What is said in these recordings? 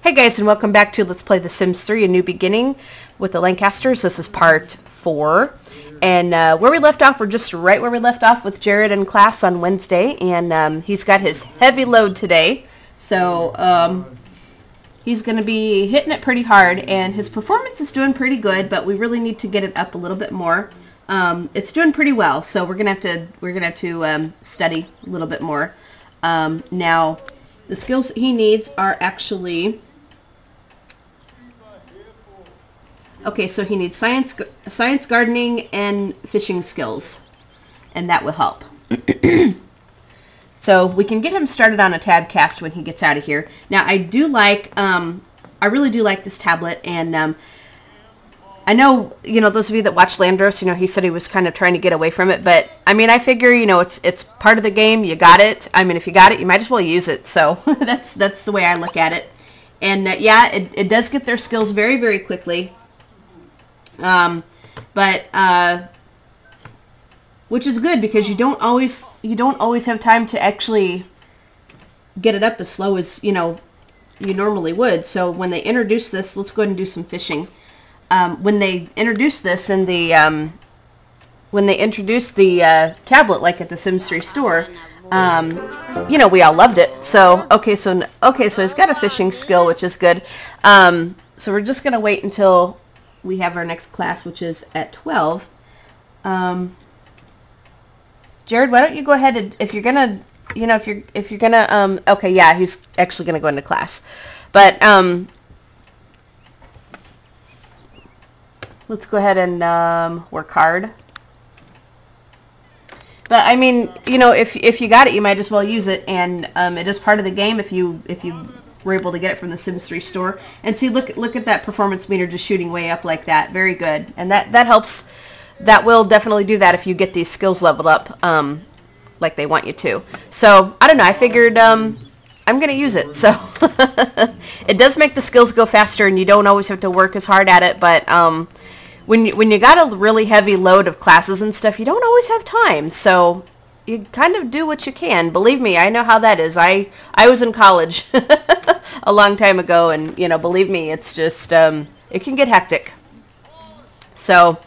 Hey guys, and welcome back to Let's Play The Sims 3, A New Beginning with the Lancasters. This is part 4. And where we left off, we're just right where we left off with Jared in class on Wednesday. And he's got his heavy load today. So he's going to be hitting it pretty hard. And his performance is doing pretty good, but we really need to get it up a little bit more. It's doing pretty well, so we're gonna have to study a little bit more. Now, the skills he needs are actually... Okay, so he needs science, gardening, and fishing skills, and that will help. So we can get him started on a tab cast when he gets out of here. Now, I do like, I really do like this tablet, and I know, you know, those of you that watch Landros, you know, he said he was kind of trying to get away from it, but I mean, I figure, you know, it's part of the game. You got it. I mean, if you got it, you might as well use it. So that's the way I look at it. And yeah, it does get their skills very, very quickly. Which is good because you don't always have time to actually get it up as slow as, you know, you normally would. So when they introduce this, let's go ahead and do some fishing. When they introduced this in the tablet, like at the Sims 3 store, you know, we all loved it. So okay, so he's got a fishing skill, which is good. So we're just gonna wait until we have our next class, which is at 12. Jared, why don't you go ahead and, if you're gonna, you know, if you're gonna, okay, yeah, he's actually gonna go into class, but let's go ahead and work hard. But I mean, you know, if you got it, you might as well use it, and it is part of the game if you were able to get it from the Sims 3 store. And see, look at that performance meter just shooting way up like that. Very good, and that helps. That will definitely do that if you get these skills leveled up like they want you to. So I don't know. I figured I'm gonna use it. So it does make the skills go faster, and you don't always have to work as hard at it, but when you got a really heavy load of classes and stuff, you don't always have time. So you kind of do what you can. Believe me, I know how that is. I was in college a long time ago, and you know, believe me, it's just it can get hectic. So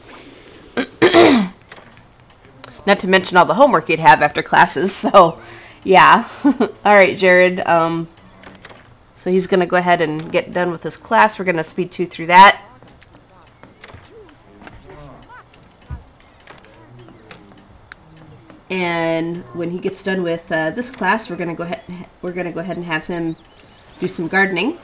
not to mention all the homework you'd have after classes. So yeah. All right, Jared. So he's gonna go ahead and get done with his class. We're gonna speed 2 through that. And when he gets done with this class, we're gonna go ahead and have him do some gardening.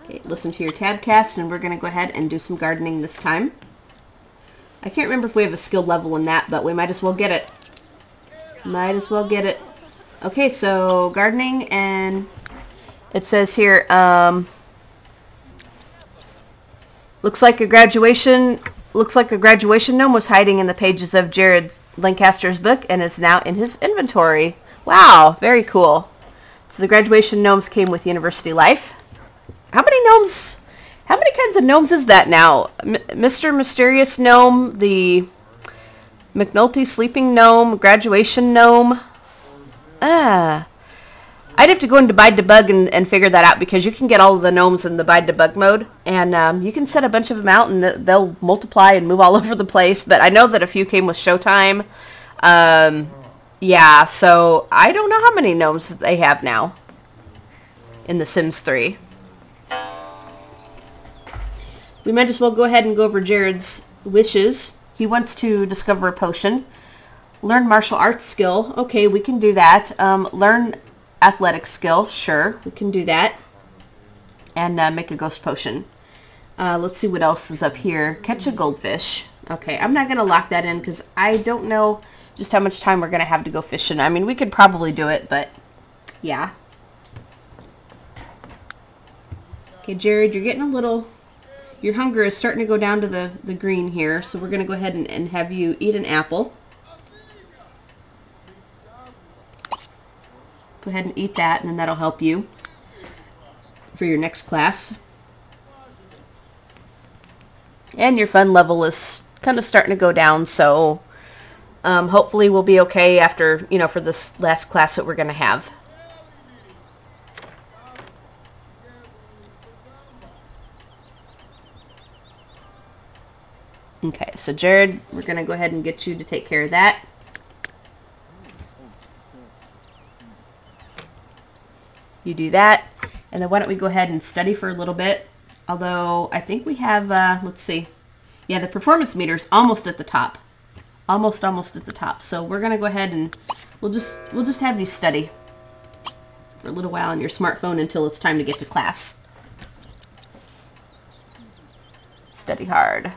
Okay, listen to your tabcast, and we're gonna go ahead and do some gardening this time. I can't remember if we have a skill level in that, but we might as well get it. Might as well get it. Okay, so gardening, and it says here, looks like a graduation gnome was hiding in the pages of Jared Lancaster's book and is now in his inventory. Wow, very cool. So the graduation gnomes came with university life. How many kinds of gnomes is that now? Mr. Mysterious Gnome, the McNulty Sleeping Gnome, Graduation Gnome. I'd have to go into Bide Debug and figure that out, because you can get all of the gnomes in the Bide Debug mode, and you can set a bunch of them out, and they'll multiply and move all over the place. But I know that a few came with Showtime. Yeah, so I don't know how many gnomes they have now in The Sims 3. We might as well go ahead and go over Jared's wishes. He wants to discover a potion. Learn martial arts skill. Okay, we can do that. Learn athletic skill. Sure, we can do that. And make a ghost potion. Let's see what else is up here. Catch a goldfish. Okay, I'm not going to lock that in because I don't know just how much time we're going to have to go fishing. I mean, we could probably do it, but yeah. Okay, Jared, you're getting a little... Your hunger is starting to go down to the green here, so we're going to go ahead and have you eat an apple. Go ahead and eat that, and then that'll help you for your next class. And your fun level is kind of starting to go down, so Hopefully we'll be okay after, you know, for this last class that we're going to have. Okay, so Jared, we're going to go ahead and get you to take care of that. You do that, and then why don't we go ahead and study for a little bit. Although I think we have, let's see. Yeah, the performance meter's almost at the top. Almost at the top. So we're going to go ahead and we'll just have you study for a little while on your smartphone until it's time to get to class. Study hard.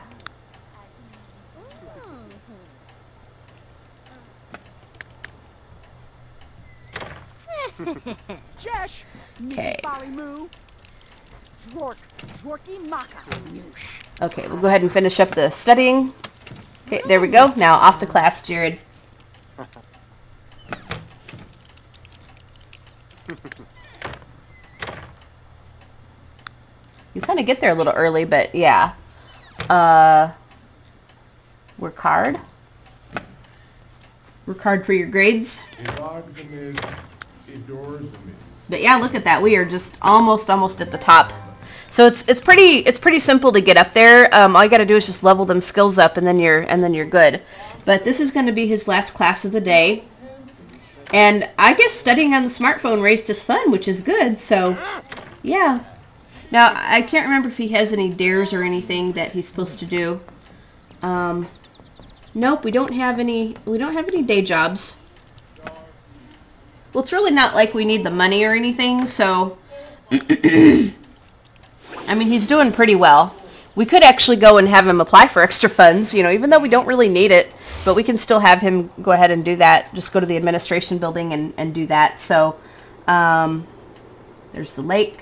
Okay. Okay, we'll go ahead and finish up the studying. Okay, there we go. Now off to class, Jared. You kind of get there a little early, but yeah. Work hard. Work hard for your grades. But yeah, look at that. We are just almost at the top. So it's pretty simple to get up there. All you got to do is just level them skills up, and then you're good. But this is going to be his last class of the day, and I guess studying on the smartphone raised his fun, which is good. So yeah. Now I can't remember if he has any dares or anything that he's supposed to do. Nope, we don't have any day jobs. Well, it's really not like we need the money or anything, so I mean, he's doing pretty well. We could actually go and have him apply for extra funds, you know, even though we don't really need it, but we can still have him go ahead and do that. Just go to the administration building and do that. So there's the lake.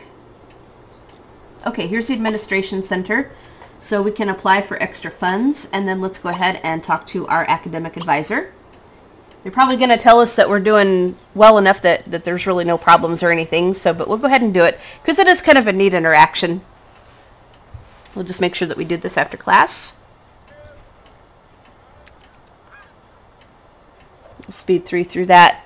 Okay, here's the administration center. So we can apply for extra funds, and then let's go ahead and talk to our academic advisor. They're probably going to tell us that we're doing well enough that there's really no problems or anything, so, but we'll go ahead and do it, because it is kind of a neat interaction. We'll just make sure that we do this after class. We'll speed through that.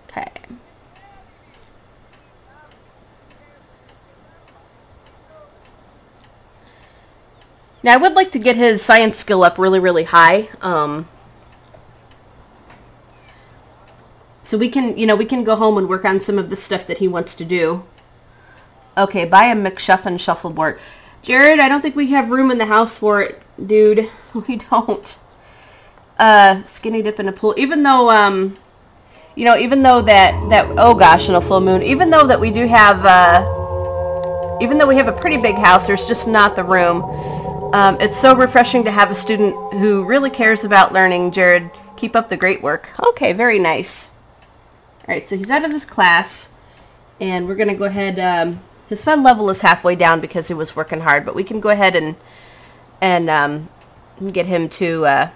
Okay. Now I would like to get his science skill up really high. So we can go home and work on some of the stuff that he wants to do. Okay, buy a McShuffin shuffleboard. Jared, I don't think we have room in the house for it, dude. We don't. Skinny dip in a pool. Even though, you know, even though that oh gosh, in a full moon, even though that we do have, even though we have a pretty big house, there's just not the room. It's so refreshing to have a student who really cares about learning. Jared, keep up the great work. Okay, very nice. All right, so he's out of his class, and we're going to go ahead. His fun level is halfway down because he was working hard, but we can go ahead and get him to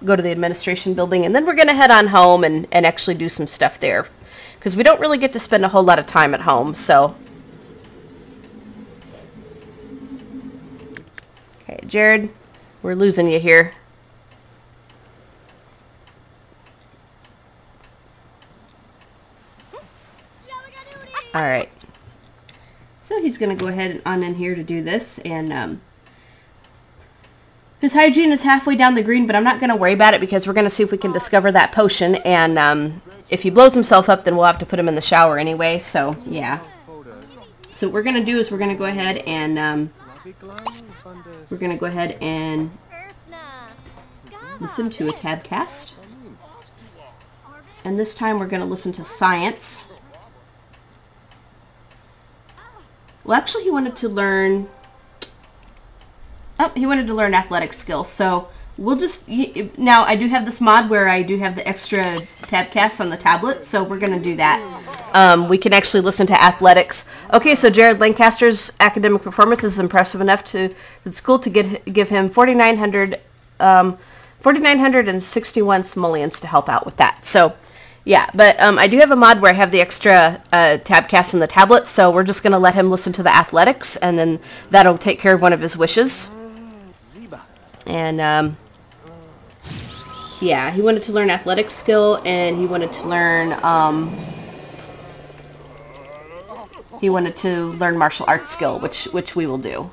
go to the administration building, and then we're going to head on home and actually do some stuff there, because we don't really get to spend a whole lot of time at home. So, okay, Jared, we're losing you here. All right. So he's going to go ahead and on in here to do this, and his hygiene is halfway down the green, but I'm not going to worry about it because we're going to see if we can discover that potion, and if he blows himself up, then we'll have to put him in the shower anyway, so yeah. So what we're going to do is we're going to go ahead and listen to a tabcast, and this time we're going to listen to science. Well, actually, he wanted to learn athletic skills. So we'll just, now I do have this mod where I do have the extra tabcasts on the tablet, so we're going to do that. We can actually listen to athletics. Okay, so Jared Lancaster's academic performance is impressive enough for the school to give him 4,961 simoleons to help out with that. So Yeah, but I do have a mod where I have the extra tabcast in the tablet, so we're just going to let him listen to the athletics, and then that'll take care of one of his wishes. And, yeah, he wanted to learn athletic skill, and he wanted to learn, martial arts skill, which we will do.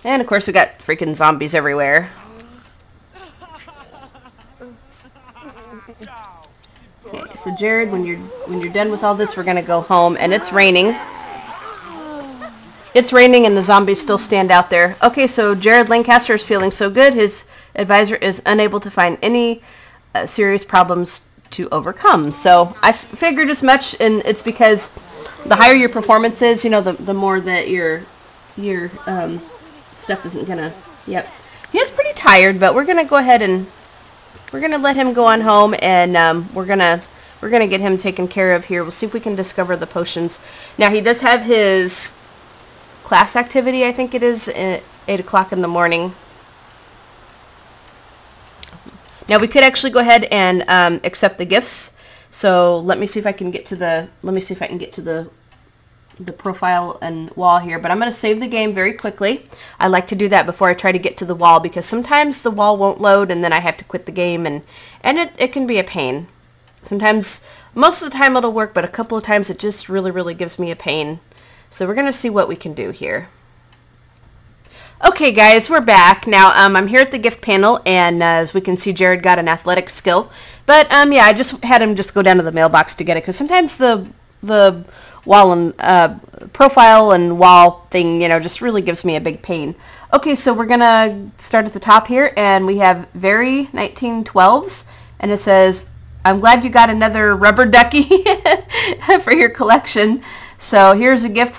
And, of course, we got freaking zombies everywhere. Okay, so Jared, when you're done with all this, we're gonna go home, and it's raining. It's raining, and the zombies still stand out there. Okay, so Jared Lancaster is feeling so good. His advisor is unable to find any serious problems to overcome. So I figured as much, and it's because the higher your performance is, you know, the more that your stuff isn't gonna. Yep, he is pretty tired, but we're gonna go ahead and. We're going to let him go on home, and we're gonna get him taken care of here. We'll see if we can discover the potions. Now, he does have his class activity, I think it is, at 8 o'clock in the morning. Now, we could actually go ahead and accept the gifts. So let me see if I can get to the profile and wall here, but I'm going to save the game very quickly. I like to do that before I try to get to the wall, because sometimes the wall won't load and then I have to quit the game, and it can be a pain. Sometimes, most of the time it'll work, but a couple of times it just really gives me a pain. So we're going to see what we can do here. Okay guys, we're back. Now I'm here at the gift panel, and as we can see, Jared got an athletic skill, but yeah, I just had him just go down to the mailbox to get it, because sometimes the wall and profile and wall thing, you know, just really gives me a big pain. Okay, so we're gonna start at the top here, and we have Very 1912s, and it says, "I'm glad you got another rubber ducky for your collection. So here's a gift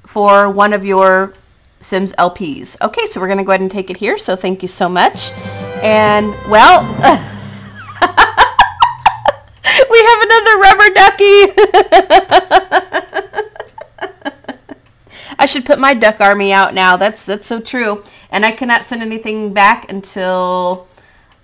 for one of your Sims LPs." Okay, so we're gonna go ahead and take it here. So thank you so much, and well. We have another rubber ducky. I should put my duck army out now. That's so true. And I cannot send anything back until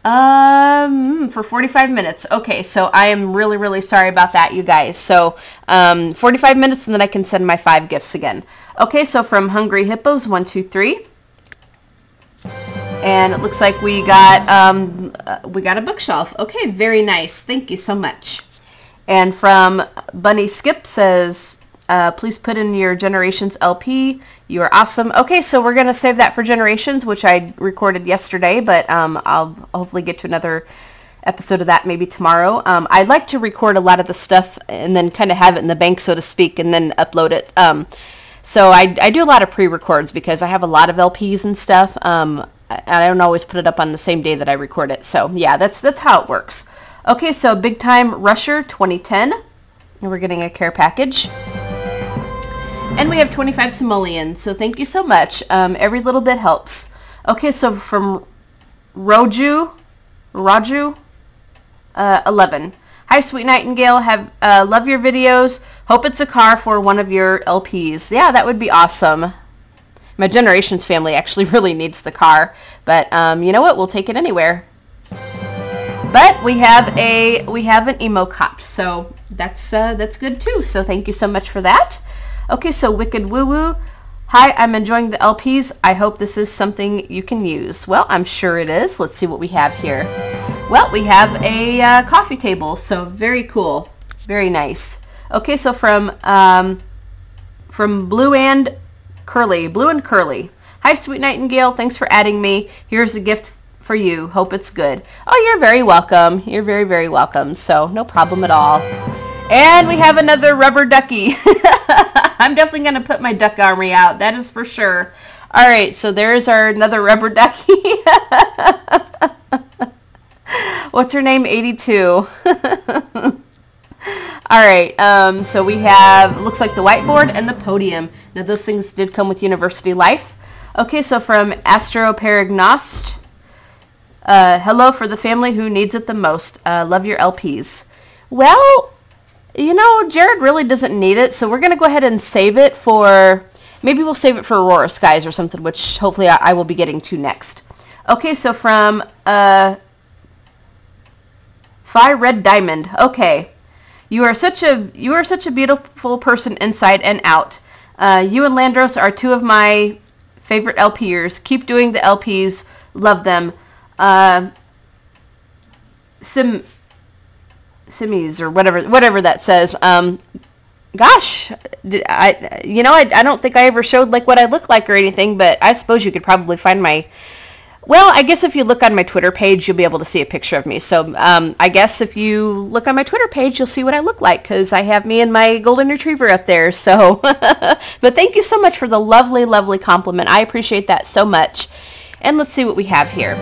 for 45 minutes. Okay, so I am really sorry about that, you guys. So 45 minutes, and then I can send my 5 gifts again. Okay, so from Hungry Hippos 123. And it looks like we got a bookshelf. Okay, very nice. Thank you so much. And from Bunny Skip says, please put in your Generations LP. You are awesome. Okay, so we're going to save that for Generations, which I recorded yesterday, but I'll hopefully get to another episode of that maybe tomorrow. I'd like to record a lot of the stuff and then kind of have it in the bank, so to speak, and then upload it. So I do a lot of pre-records because I have a lot of LPs and stuff. I don't always put it up on the same day that I record it. So yeah, that's how it works. Okay, so Big Time Rusher 2010. And we're getting a care package. And we have 25 simoleons, so thank you so much. Every little bit helps. Okay, so from Raju 11. Hi, Sweet Nightingale. Love your videos. Hope it's a car for one of your LPs. Yeah, that would be awesome. My Generations family actually really needs the car, but you know what? We'll take it anywhere. But we have an emo cop, so that's good too. So thank you so much for that. Okay, so Wicked Woo Woo. Hi, I'm enjoying the LPs. I hope this is something you can use. Well, I'm sure it is. Let's see what we have here. Well, we have a coffee table, so very cool, very nice. Okay, so from Blue and Curly. Hi, Sweet Nightingale. Thanks for adding me. Here's a gift for you. Hope it's good. Oh, you're very welcome. You're very welcome. So no problem at all. And we have another rubber ducky. I'm definitely going to put my duck army out. That is for sure. All right. So there's another rubber ducky. What's her name? 82. All right, so we have, looks like the whiteboard and the podium. Now those things did come with University Life. Okay, so from Astro Perignost, hello for the family who needs it the most. Love your LPs. Well, you know, Jared really doesn't need it, so we're going to go ahead and save it for, maybe we'll save it for Aurora Skies or something, which hopefully I will be getting to next. Okay, so from Fly Red Diamond. Okay. You are such a beautiful person inside and out. You and Landros are two of my favorite LPers. Keep doing the LPs. Love them. Simmies or whatever that says. Gosh, I don't think I ever showed like what I look like or anything, but I suppose you could probably find my. Well, I guess if you look on my Twitter page, you'll be able to see a picture of me. So I guess if you look on my Twitter page, you'll see what I look like because I have me and my golden retriever up there. So, but thank you so much for the lovely, lovely compliment. I appreciate that so much. And let's see what we have here.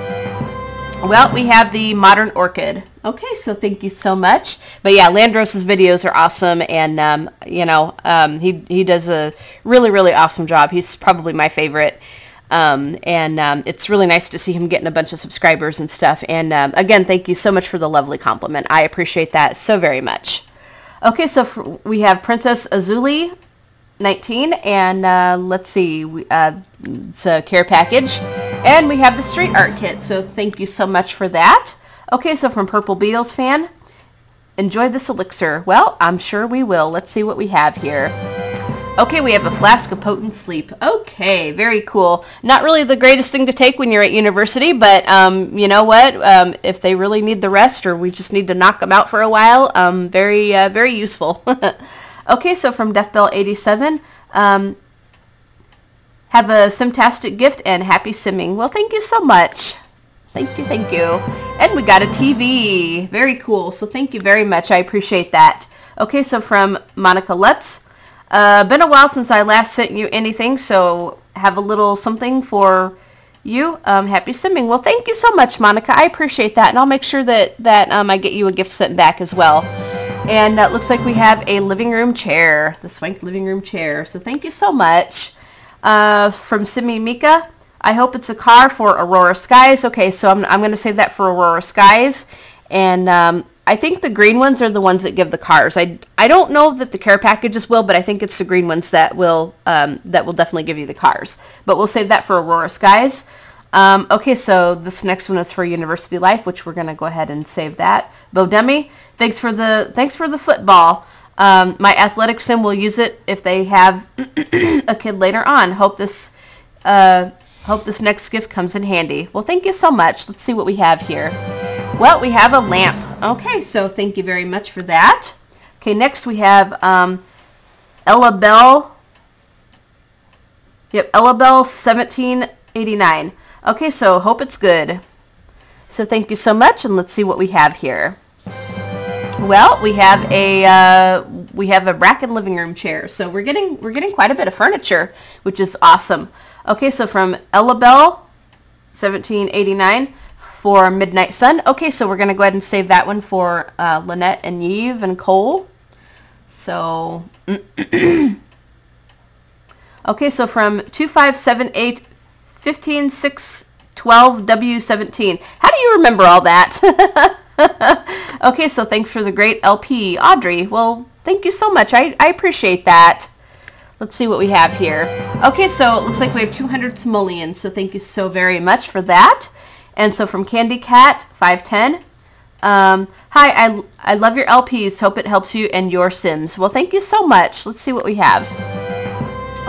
Well, we have the Modern Orchid. Okay, so thank you so much. But yeah, Landros's videos are awesome, and he does a really, really awesome job. He's probably my favorite. It's really nice to see him getting a bunch of subscribers and stuff. And again, thank you so much for the lovely compliment. I appreciate that so very much. Okay, so we have Princess Azuli 19, and let's see, it's a care package. And we have the street art kit, so thank you so much for that. Okay, so from Purple Beatles fan, enjoy this elixir. Well, I'm sure we will. Let's see what we have here. Okay, we have a flask of potent sleep. Okay, very cool. Not really the greatest thing to take when you're at university, but you know what? If they really need the rest or we just need to knock them out for a while, very useful. Okay, so from DeathBell87, have a simtastic gift and happy simming. Well, thank you so much. Thank you, thank you. And we got a TV. Very cool. So thank you very much. I appreciate that. Okay, so from Monica Lutz. Been a while since I last sent you anything, so have a little something for you. Happy simming. Well, thank you so much, Monica. I appreciate that, and I'll make sure that I get you a gift sent back as well. And it looks like we have a living room chair, the Swank living room chair. So thank you so much. From Simi Mika, I hope it's a car for Aurora Skies. Okay, so I'm going to save that for Aurora Skies. And I think the green ones are the ones that give the cars. I don't know that the care packages will, but I think it's the green ones that will definitely give you the cars. But we'll save that for Aurora Skies. Okay, so this next one is for University Life, which we're going to go ahead and save that. Bodemi, thanks for the football. My athletic sim will use it if they have a kid later on. Hope this next gift comes in handy. Well, thank you so much. Let's see what we have here. Well, we have a lamp. Okay, so thank you very much for that. Okay, next we have Ella Bell. Yep, Ella Bell 1789. Okay, so hope it's good. So thank you so much, and let's see what we have here. Well, we have a rack and living room chair. So we're getting quite a bit of furniture, which is awesome. Okay, so from Ella Bell 1789 for Midnight Sun. Okay, so we're gonna go ahead and save that one for Lynette and Yves and Cole. So okay, so from 2578 15612W17. How do you remember all that? Okay, so thanks for the great LP, Audrey. Well, thank you so much. I appreciate that. Let's see what we have here. Okay, so it looks like we have 200 simoleons, so thank you so very much for that. And so from Candy Cat 510, hi, I love your LPs. Hope it helps you and your Sims. Well, thank you so much. Let's see what we have.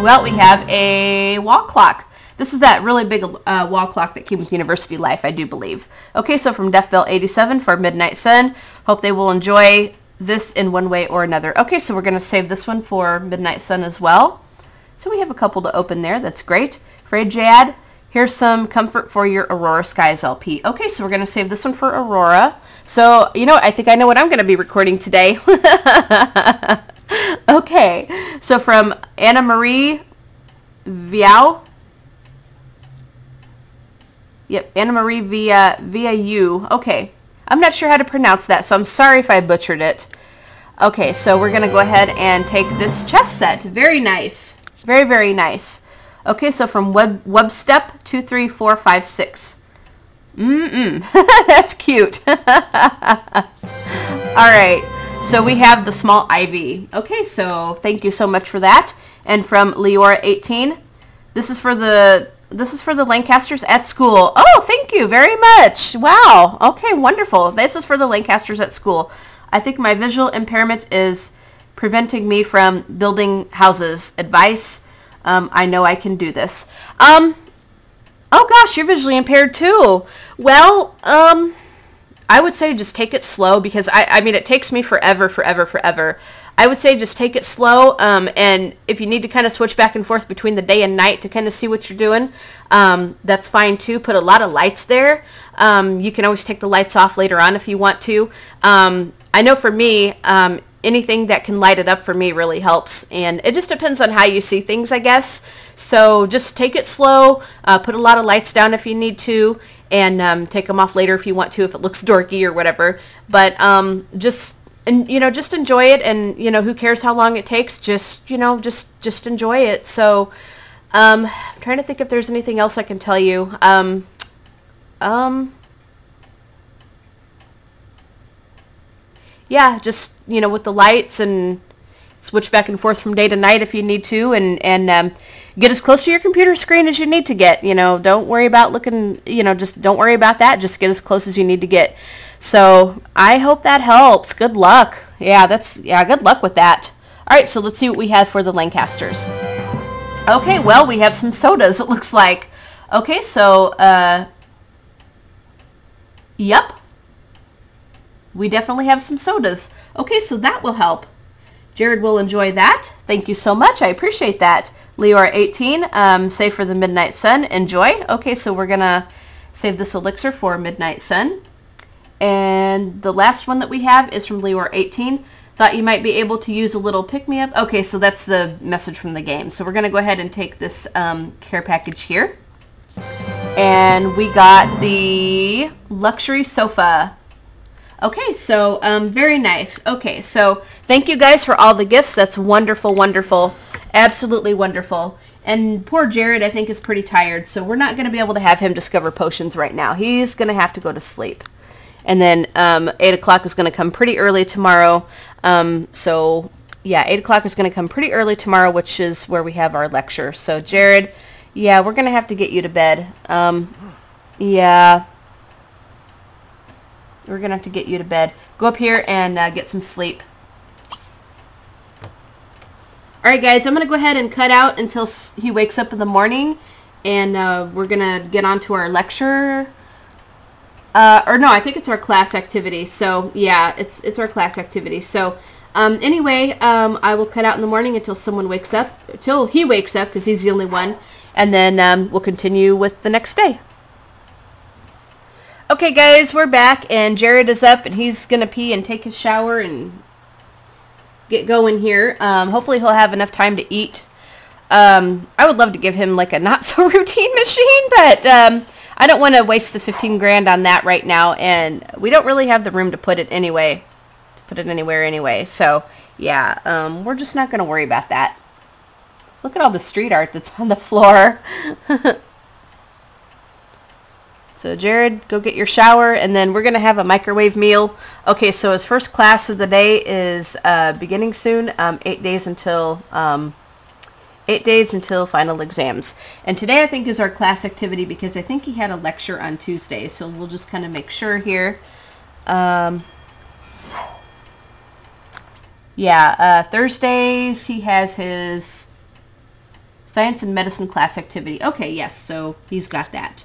Well, we have a wall clock. This is that really big wall clock that came with University Life, I do believe. Okay, so from DeathBell87 for Midnight Sun. Hope they will enjoy this in one way or another. Okay, so we're going to save this one for Midnight Sun as well. So we have a couple to open there. That's great. Fred Jad, here's some comfort for your Aurora Skies LP. Okay, so we're going to save this one for Aurora. So, you know, I think I know what I'm going to be recording today. Okay, so from Anna Marie Viau. Yep, Anna Marie Viau. Okay, I'm not sure how to pronounce that, so I'm sorry if I butchered it. Okay, so we're going to go ahead and take this chess set. Very nice. Very, very nice. Okay, so from Webstep 23456. That's cute. All right, so we have the small ivy. Okay, so thank you so much for that. And from Leora 18, this is for the This is for the Lancasters at school. Oh, thank you very much. Wow. Okay, wonderful. This is for the Lancasters at school. I think my visual impairment is preventing me from building houses. Advice? I know I can do this. Oh gosh, you're visually impaired too. Well, I would say just take it slow, because I mean, it takes me forever. I would say just take it slow, and if you need to kind of switch back and forth between the day and night to kind of see what you're doing, that's fine too. Put a lot of lights there. You can always take the lights off later on if you want to. I know for me, anything that can light it up for me really helps, and it just depends on how you see things, I guess. So just take it slow, put a lot of lights down if you need to, and take them off later if you want to, if it looks dorky or whatever. But just enjoy it, and who cares how long it takes? Just enjoy it. So I'm trying to think if there's anything else I can tell you. Yeah, just with the lights, and switch back and forth from day to night if you need to, and get as close to your computer screen as you need to get. Don't worry about looking, just don't worry about that. Just get as close as you need to get. So I hope that helps. Good luck. Yeah, good luck with that. All right, so let's see what we have for the Lancasters. Okay, well, we have some sodas, it looks like. Okay, so, yep. We definitely have some sodas. Okay, so that will help. Jared will enjoy that. Thank you so much. I appreciate that. Leora 18, save for the Midnight Sun. Enjoy. Okay, so we're going to save this elixir for Midnight Sun. And the last one that we have is from Leora 18. Thought you might be able to use a little pick-me-up. Okay, so that's the message from the game. So we're going to go ahead and take this care package here. And we got the luxury sofa. Okay, so very nice. Okay, so thank you guys for all the gifts. That's wonderful, wonderful. Absolutely wonderful. And poor Jared, I think, is pretty tired, so we're not going to be able to have him discover potions right now. He's going to have to go to sleep. And then 8 o'clock is going to come pretty early tomorrow. So, yeah, 8 o'clock is going to come pretty early tomorrow, which is where we have our lecture. So, Jared, yeah, we're going to have to get you to bed. Yeah. We're going to have to get you to bed. Go up here and get some sleep. All right, guys, I'm going to go ahead and cut out until he wakes up in the morning. And we're going to get on to our lecture. Or no, I think it's our class activity. So, yeah, it's our class activity. So, anyway, I will cut out in the morning until someone wakes up. Until he wakes up, because he's the only one. And then we'll continue with the next day. Okay, guys, we're back, and Jared is up, and he's going to pee and take his shower and get going here. Hopefully he'll have enough time to eat. I would love to give him, like, a not-so-routine machine, but I don't want to waste the 15 grand on that right now, and we don't really have the room to put it anywhere anyway. So, yeah, we're just not going to worry about that. Look at all the street art that's on the floor. So, Jared, go get your shower, and then we're going to have a microwave meal. Okay, so his first class of the day is beginning soon, 8 days until 8 days until final exams. And today, I think, is our class activity, because I think he had a lecture on Tuesday, so we'll just kind of make sure here. Yeah, Thursdays, he has his science and medicine class activity. Okay, yes, so he's got that.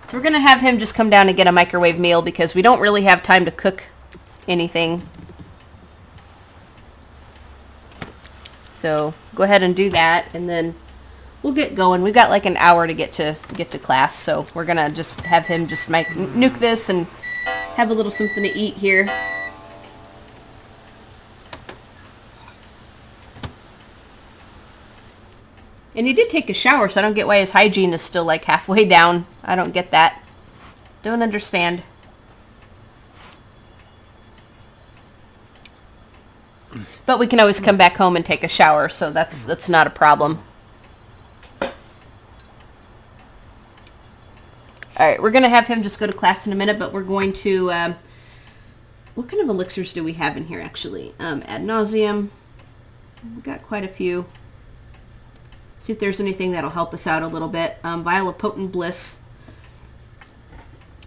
So we're going to have him just come down and get a microwave meal, because we don't really have time to cook anything. So go ahead and do that, and then we'll get going. We've got like an hour to get to class, so we're going to just have him just nuke this and have a little something to eat here. And he did take a shower, so I don't get why his hygiene is still like halfway down. I don't get that. Don't understand. But we can always come back home and take a shower, so that's not a problem. Alright, we're going to have him just go to class in a minute, but we're going to... what kind of elixirs do we have in here, actually? Ad nauseum. We've got quite a few. See if there's anything that'll help us out a little bit. Vial of Potent Bliss.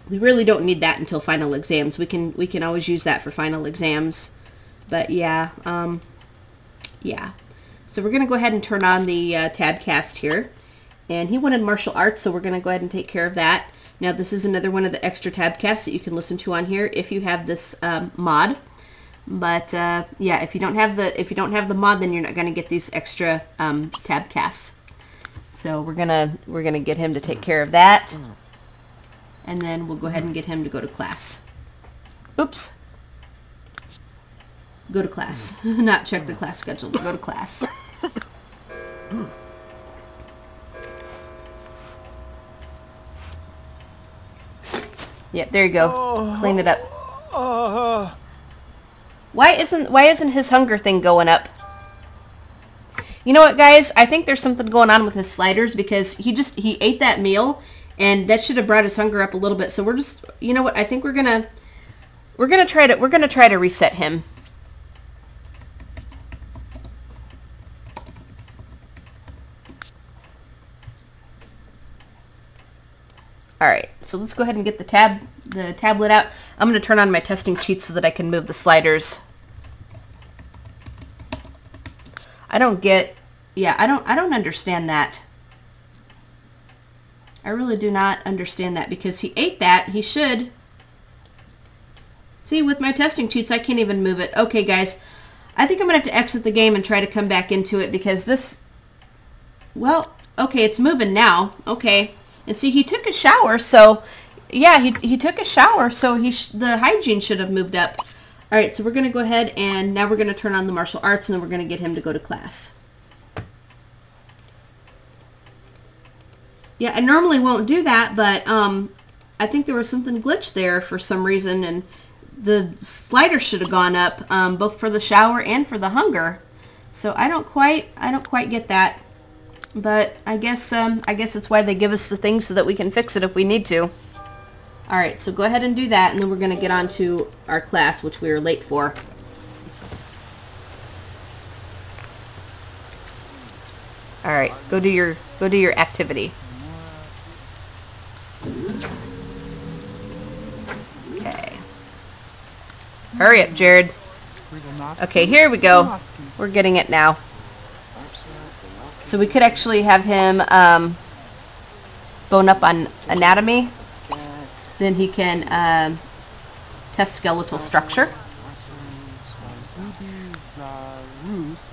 We really don't need that until final exams. We can always use that for final exams. But yeah, yeah. So we're going to go ahead and turn on the tabcast here. And he wanted martial arts, so we're going to go ahead and take care of that. Now this is another one of the extra tabcasts that you can listen to on here if you have this mod. But yeah, if you don't have the mod, then you're not going to get these extra tabcasts. So we're gonna get him to take care of that, and then we'll go ahead and get him to go to class. Oops. Go to class. Not check the class schedule, but go to class. Yep, there you go. Clean it up. Why isn't his hunger thing going up? You know what, guys? I think there's something going on with his sliders because he ate that meal, and that should have brought his hunger up a little bit. So we're just, you know what? I think we're gonna try to reset him. All right, so let's go ahead and get the tablet out. I'm going to turn on my testing cheats so that I can move the sliders. I don't understand that. I really do not understand that because he ate that. He should. See, with my testing cheats, I can't even move it. Okay, guys, I think I'm going to have to exit the game and try to come back into it because this, well, okay, it's moving now. Okay. And see, he took a shower, so yeah, he took a shower, so the hygiene should have moved up. All right, so we're going to go ahead and now we're going to turn on the martial arts, and then we're going to get him to go to class. Yeah, I normally won't do that, but I think there was something glitched there for some reason, and the slider should have gone up both for the shower and for the hunger. So I don't quite get that. But I guess it's why they give us the things so that we can fix it if we need to. All right, so go ahead and do that, and then we're going to get on to our class, which we are late for. All right, go do your activity. Okay. Hurry up, Jared. Okay, here we go. We're getting it now. So we could actually have him bone up on anatomy. Then he can test skeletal structure.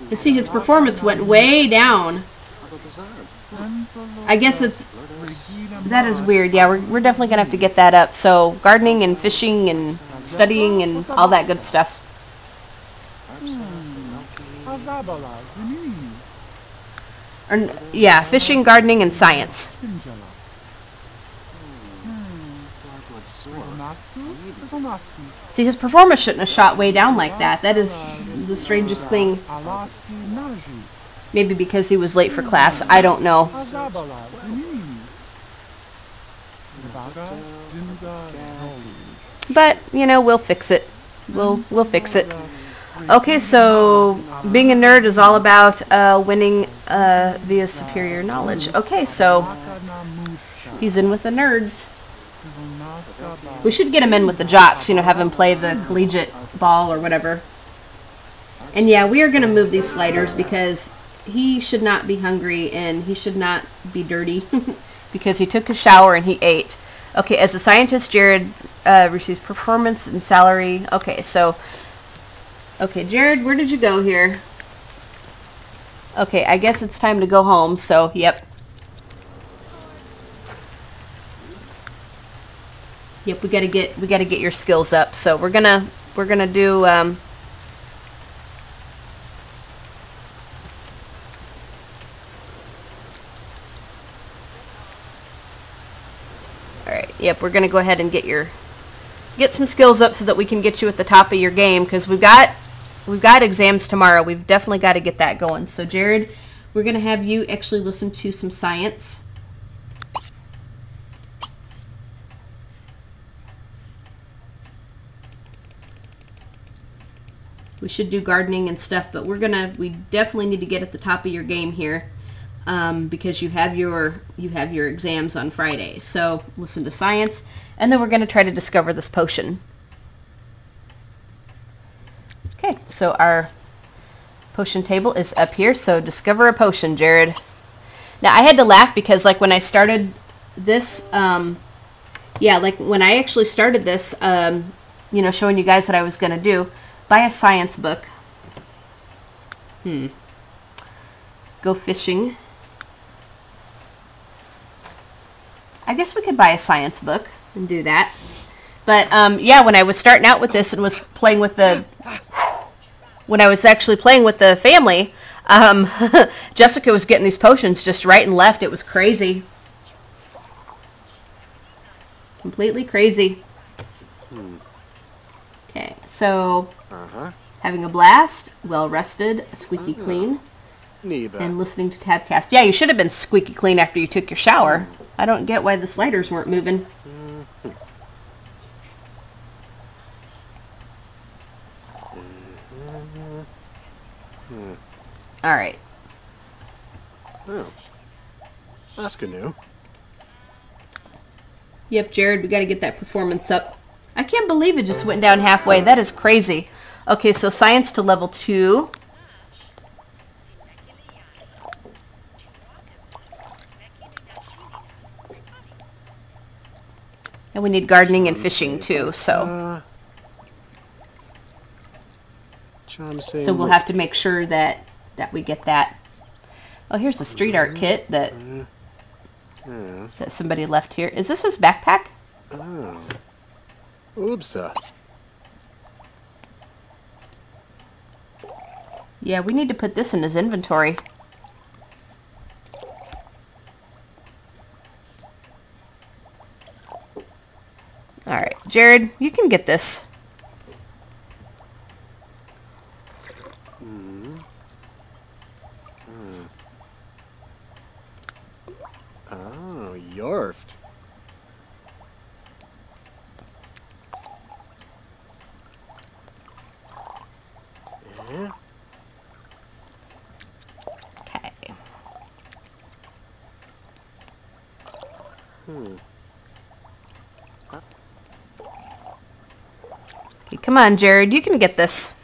And see, his performance went way down. I guess that is weird. Yeah, we're definitely going to have to get that up. So gardening and fishing and studying and all that good stuff. Or, yeah, fishing, gardening, and science. See, his performance shouldn't have shot way down like that. That is the strangest thing. Maybe because he was late for class. I don't know. But, you know, we'll fix it. We'll fix it. Okay, so being a nerd is all about winning via superior knowledge. Okay, so he's in with the nerds. We should get him in with the jocks, you know, have him play the collegiate ball or whatever. And yeah, we are going to move these sliders because he should not be hungry and he should not be dirty because he took a shower and he ate. Okay, as a scientist, Jared receives performance and salary. Okay, so... Okay, Jared, where did you go here? Okay, I guess it's time to go home, so, yep. Yep, we gotta get your skills up. So we're gonna do Alright, yep, we're gonna go ahead and get some skills up so that we can get you at the top of your game, because we've got exams tomorrow. We've definitely got to get that going. So Jared, we're going to have you actually listen to some science. We should do gardening and stuff, but we definitely need to get at the top of your game here. because you have your exams on Friday. So listen to science, and then we're going to try to discover this potion. Okay, so our potion table is up here. So discover a potion, Jared. Now I had to laugh because like when I started this, yeah, like when I actually started this, you know, showing you guys what I was going to do, buy a science book. Go fishing. I guess we could buy a science book and do that. But yeah, when I was starting out with this and was playing with the, when I was actually playing with the family, Jessica was getting these potions just right and left. It was crazy. Completely crazy. Okay, so having a blast, well rested, squeaky clean, and listening to Tabcast. Yeah, you should have been squeaky clean after you took your shower. I don't get why the sliders weren't moving. All right. Oh, that's good news. Yep, Jared, we got to get that performance up. I can't believe it just went down halfway. That is crazy. Okay, so science to level 2. And we need gardening and fishing too, so. So we'll have to make sure that we get that. Oh, here's the street art kit that somebody left here. Is this his backpack? Oh. Oops. Yeah, we need to put this in his inventory. Alright, Jared, you can get this. Oh, Yorft. Yeah. Okay. Okay, come on, Jared, you can get this.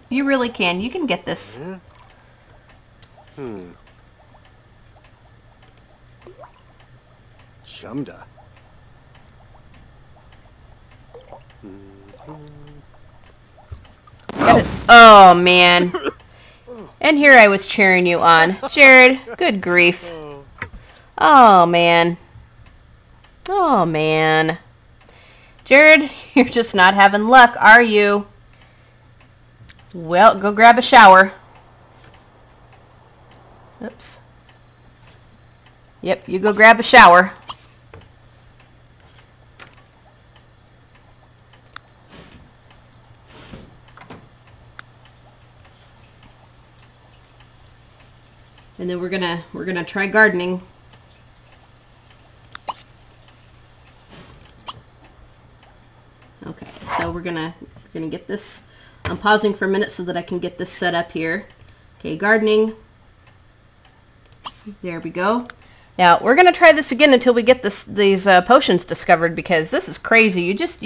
You really can. You can get this. Shumda. Oh, man. And here I was cheering you on. Jared, good grief. Oh, man. Oh, man. Jared, you're just not having luck, are you? Well, go grab a shower. Oops. Yep, you go grab a shower. And then we're gonna try gardening. Okay, so we're gonna get this. I'm pausing for a minute so that I can get this set up here. Okay, gardening. There we go. Now we're gonna try this again until we get these potions discovered, because this is crazy. You just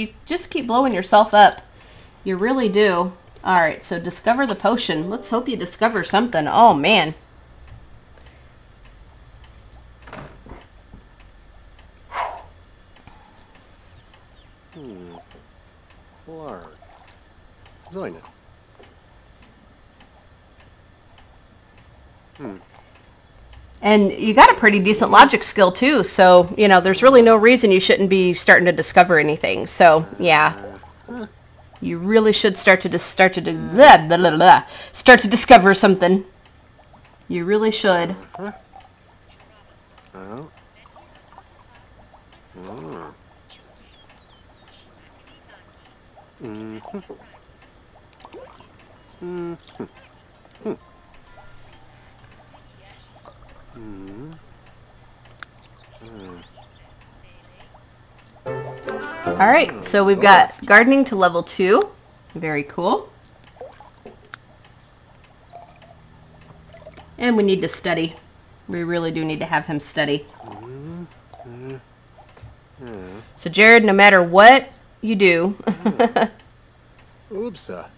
keep blowing yourself up. You really do. All right, so discover the potion. Let's hope you discover something. Oh man. Clark. Zoina. And you got a pretty decent logic skill too, so you know there's really no reason you shouldn't be starting to discover anything. So yeah, you really should start to discover something. You really should. Oh. All right, so we've got gardening to level 2. Very cool. And we need to study. We really do need to have him study. So Jared, no matter what you do, Oops. well,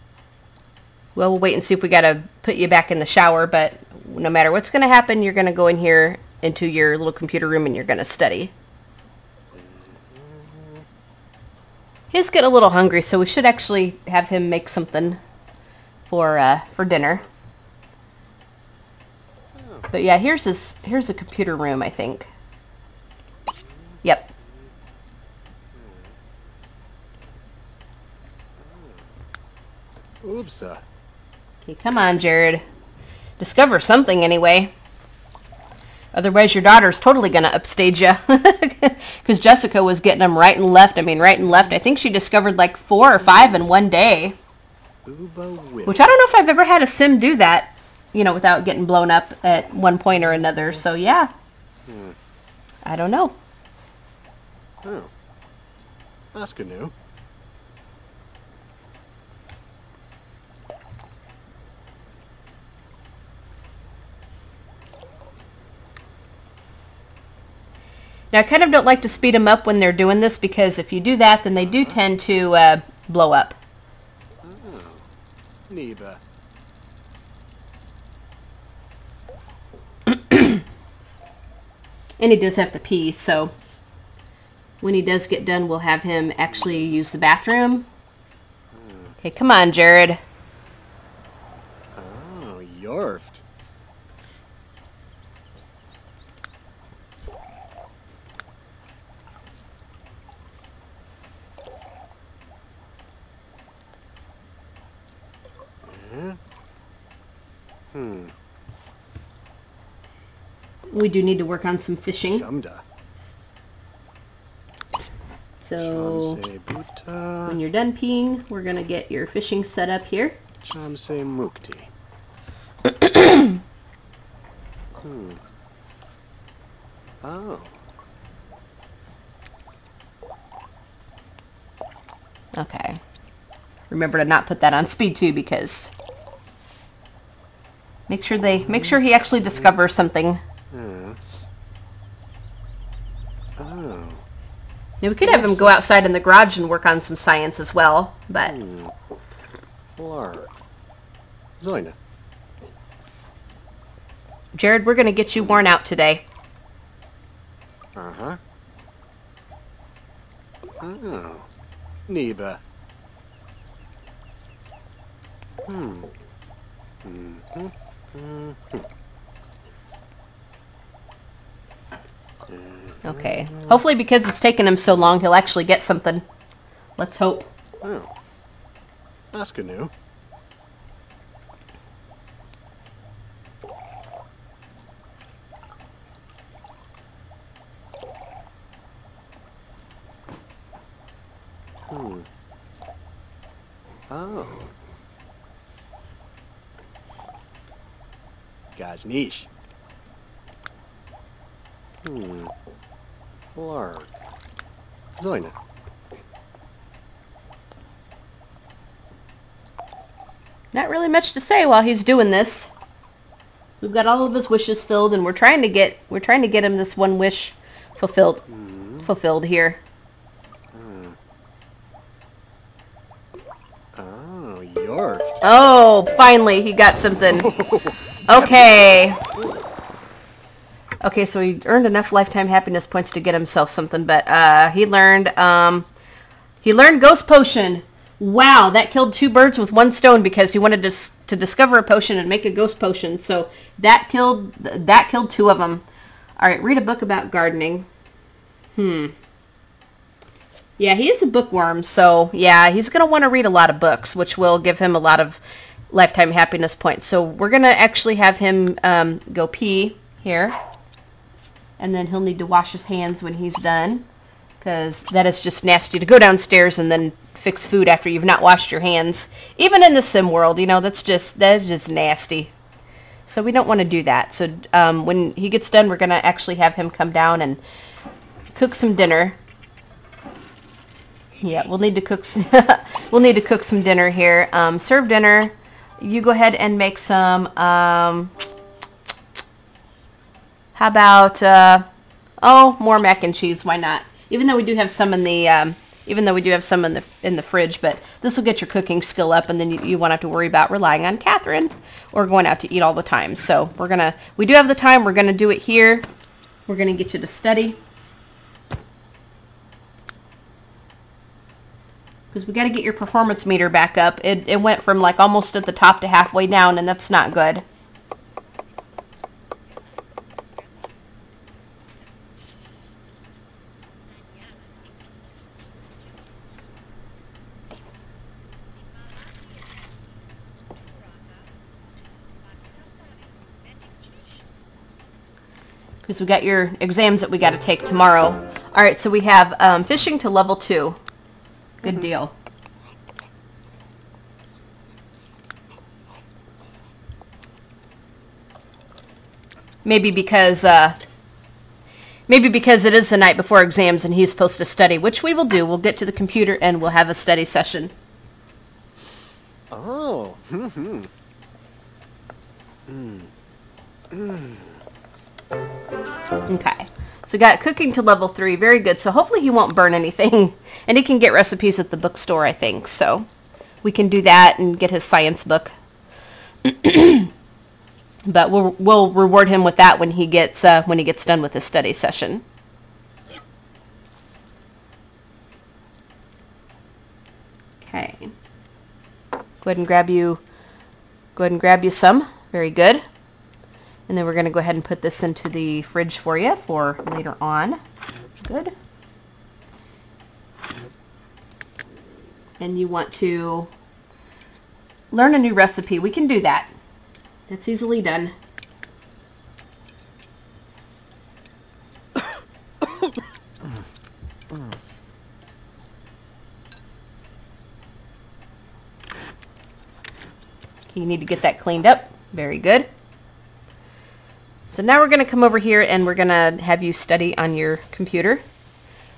we'll wait and see if we got to put you back in the shower, but no matter what's going to happen, you're going to go in here into your little computer room and you're going to study. He's getting a little hungry, so we should actually have him make something for dinner. But yeah, here's a computer room, I think. Yep. Oops. Okay, come on, Jared. Discover something anyway. Otherwise, your daughter's totally going to upstage you. Because Jessica was getting them right and left. I mean, right and left. I think she discovered like 4 or 5 in one day. Which I don't know if I've ever had a sim do that, you know, without getting blown up at one point or another. So, yeah. I don't know. Oh. That's good news. Now, I kind of don't like to speed them up when they're doing this, because if you do that, then they do tend to blow up. Oh. Neighbor. And he does have to pee, so when he does get done, we'll have him actually use the bathroom. Okay, come on, Jared. Oh, Yorft. We do need to work on some fishing. Shamda. So Chamse buta. when you're done peeing, we're going to get your fishing set up here. Chamse mukti. Oh. Okay. Remember to not put that on speed 2, because make sure he actually discovers something. Oh. Now, we could have him go outside in the garage and work on some science as well, but Flar. Zoina. Jared, we're going to get you worn out today. Uh-huh. Oh. Neighbor. Okay. Hopefully, because it's taken him so long, he'll actually get something. Let's hope. Oh. That's good news. Oh. Guy's niche. Flar. Zoina. Not really much to say while he's doing this. We've got all of his wishes filled, and we're trying to get him this one wish fulfilled here. Oh, Yorft. Oh, finally he got something. Okay. Okay, so he earned enough lifetime happiness points to get himself something, but he learned Ghost Potion. Wow, that killed 2 birds with 1 stone, because he wanted to discover a potion and make a ghost potion. So that killed 2 of them. All right, read a book about gardening. Yeah, he is a bookworm, so yeah, he's going to want to read a lot of books, which will give him a lot of lifetime happiness points. So we're going to actually have him go pee here, and then he'll need to wash his hands when he's done, because that is just nasty to go downstairs and then fix food after you've not washed your hands. Even in the sim world, you know, that is just nasty. So we don't want to do that. So when he gets done, we're going to actually have him come down and cook some dinner. Yeah, we'll need to cook some dinner here. Serve dinner. You go ahead and make some How about, oh, more mac and cheese, why not? Even though we do have some in the, in the fridge, but this will get your cooking skill up, and then you won't have to worry about relying on Catherine or going out to eat all the time. So we do have the time, we're gonna do it here. We're gonna get you to study. Because we got to get your performance meter back up. It went from like almost at the top to halfway down, and that's not good. Because we got your exams that we got to take tomorrow. All right, so we have fishing to level 2. Good deal. Maybe because it is the night before exams and he's supposed to study, which we will do. We'll get to the computer and we'll have a study session. Oh. Okay. So got cooking to level 3. Very good. So hopefully he won't burn anything. And he can get recipes at the bookstore, I think. So we can do that and get his science book. But we'll reward him with that when he gets done with his study session. Okay. Go ahead and grab you some. Very good. And then we're going to go ahead and put this into the fridge for you for later on. Good. And you want to learn a new recipe. We can do that. That's easily done. You need to get that cleaned up. Very good. So now we're going to come over here and we're going to have you study on your computer.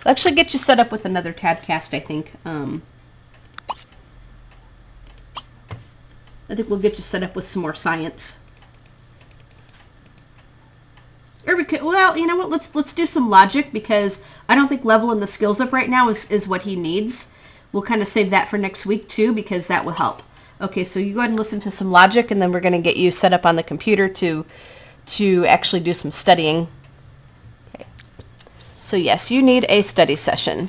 We'll actually get you set up with another tabcast, I think. I think we'll get you set up with some more science. Or we could, well, you know what? Let's do some logic, because I don't think leveling the skills up right now is what he needs. We'll kind of save that for next week too, because that will help. Okay, so you go ahead and listen to some logic, and then we're going to get you set up on the computer to actually do some studying. Okay. So yes, you need a study session.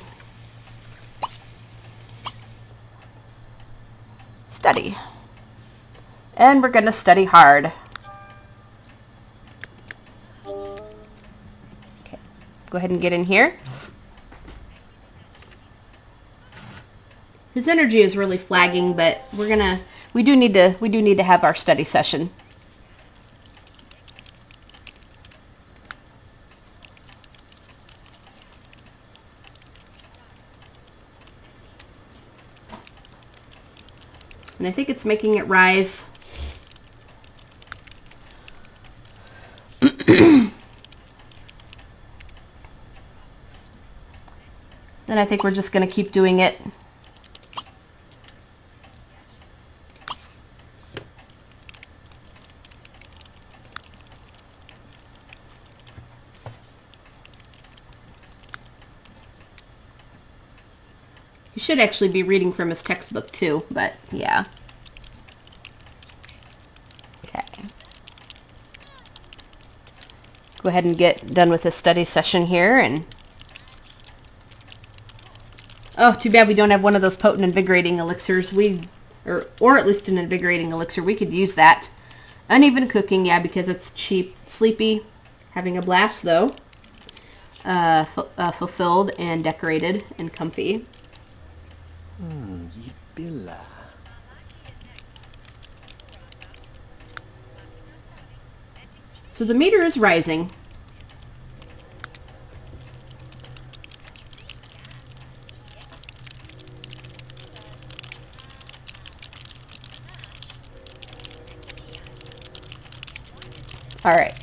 Study. And we're going to study hard. Okay. Go ahead and get in here. His energy is really flagging, but we do need to have our study session. And I think it's making it rise. Then I think we're just going to keep doing it. He should actually be reading from his textbook too, but yeah. Okay. Go ahead and get done with this study session here. And oh, too bad we don't have one of those potent invigorating elixirs. Or at least an invigorating elixir. We could use that. Uneven cooking, yeah, because it's cheap. Sleepy. Having a blast though. Fulfilled and decorated and comfy. Yibilla. So the meter is rising. All right.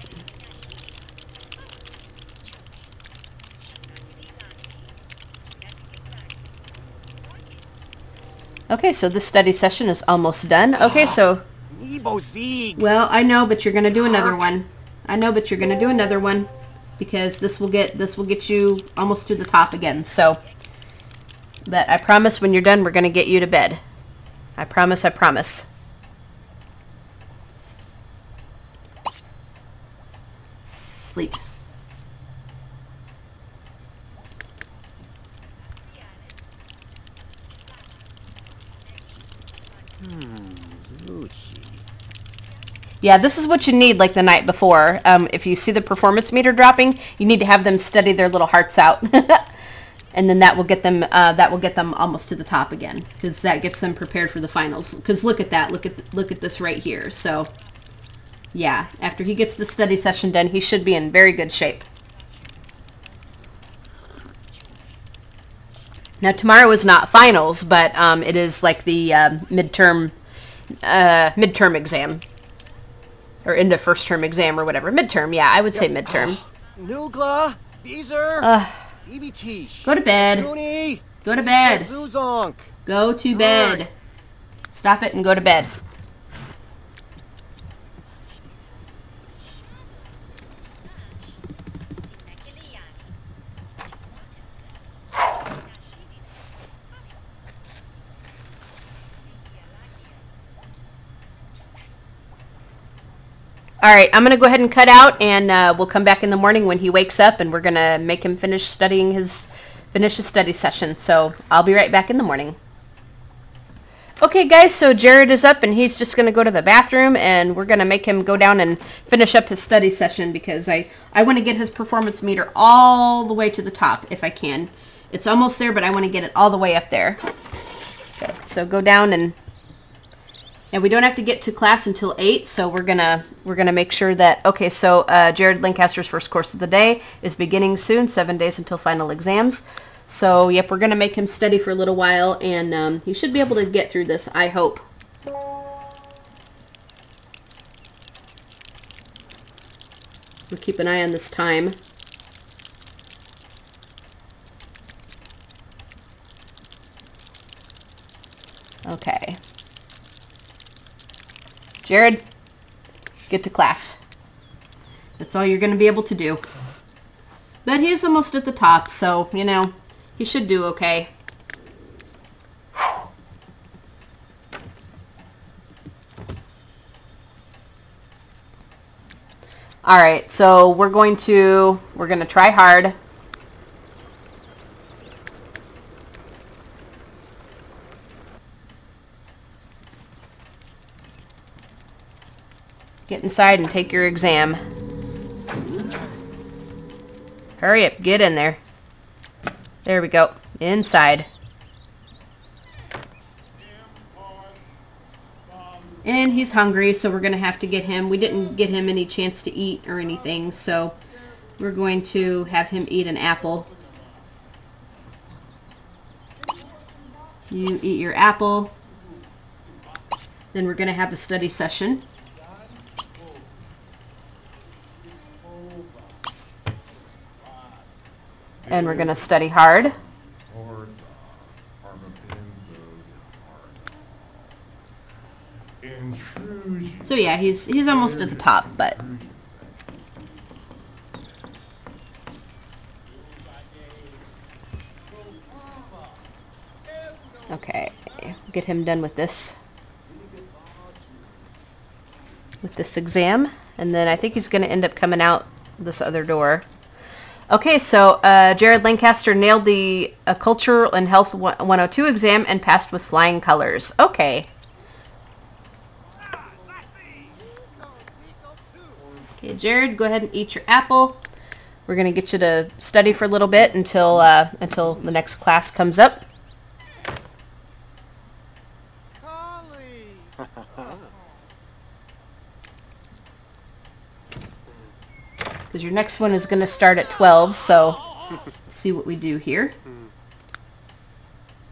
Okay, so this study session is almost done. Okay, so... Nebo Sieg. Well, I know, but you're going to do another one. I know, but you're going to do another one because this will get you almost to the top again. So, but I promise when you're done, we're going to get you to bed. I promise, I promise. Sleep. Yeah, this is what you need like the night before. If you see the performance meter dropping, you need to have them study their little hearts out. And then that will get them almost to the top again, because that gets them prepared for the finals. Because look at that, look at this right here. So yeah, after he gets the study session done, he should be in very good shape. Now tomorrow is not finals, but it is like the midterm exam, or end of first term exam or whatever. Midterm, yeah, I would say midterm. Nugla, Beezer, EBT. Go to bed. Go to bed. Go to bed. Stop it and go to bed. All right, I'm going to go ahead and cut out, and we'll come back in the morning when he wakes up, and we're going to make him finish his study session. So I'll be right back in the morning. Okay, guys, so Jared is up, and he's just going to go to the bathroom, and we're going to make him go down and finish up his study session because I want to get his performance meter all the way to the top if I can. It's almost there, but I want to get it all the way up there. Okay, so go down and we don't have to get to class until 8, so we're gonna make sure that, okay, so Jared Lancaster's first course of the day is beginning soon, 7 days until final exams. So yep, we're gonna make him study for a little while, and he should be able to get through this, I hope. We'll keep an eye on this time. Okay. Jared, get to class. That's all you're going to be able to do. But he's almost at the top, so, you know, he should do okay. Alright, so we're going to try hard. Get inside and take your exam. Hurry up, get in there. There we go, inside. And he's hungry, so we're going to have to get him. We didn't get him any chance to eat or anything, so we're going to have him eat an apple. You eat your apple. Then we're going to have a study session. And we're going to study hard. So yeah, he's almost at the top, but okay, get him done with this exam, and then I think he's going to end up coming out this other door. Okay, so Jared Lancaster nailed the Cultural and Health 102 exam and passed with flying colors. Okay. Okay, Jared, go ahead and eat your apple. We're going to get you to study for a little bit until the next class comes up. Because your next one is going to start at 12, so let's see what we do here.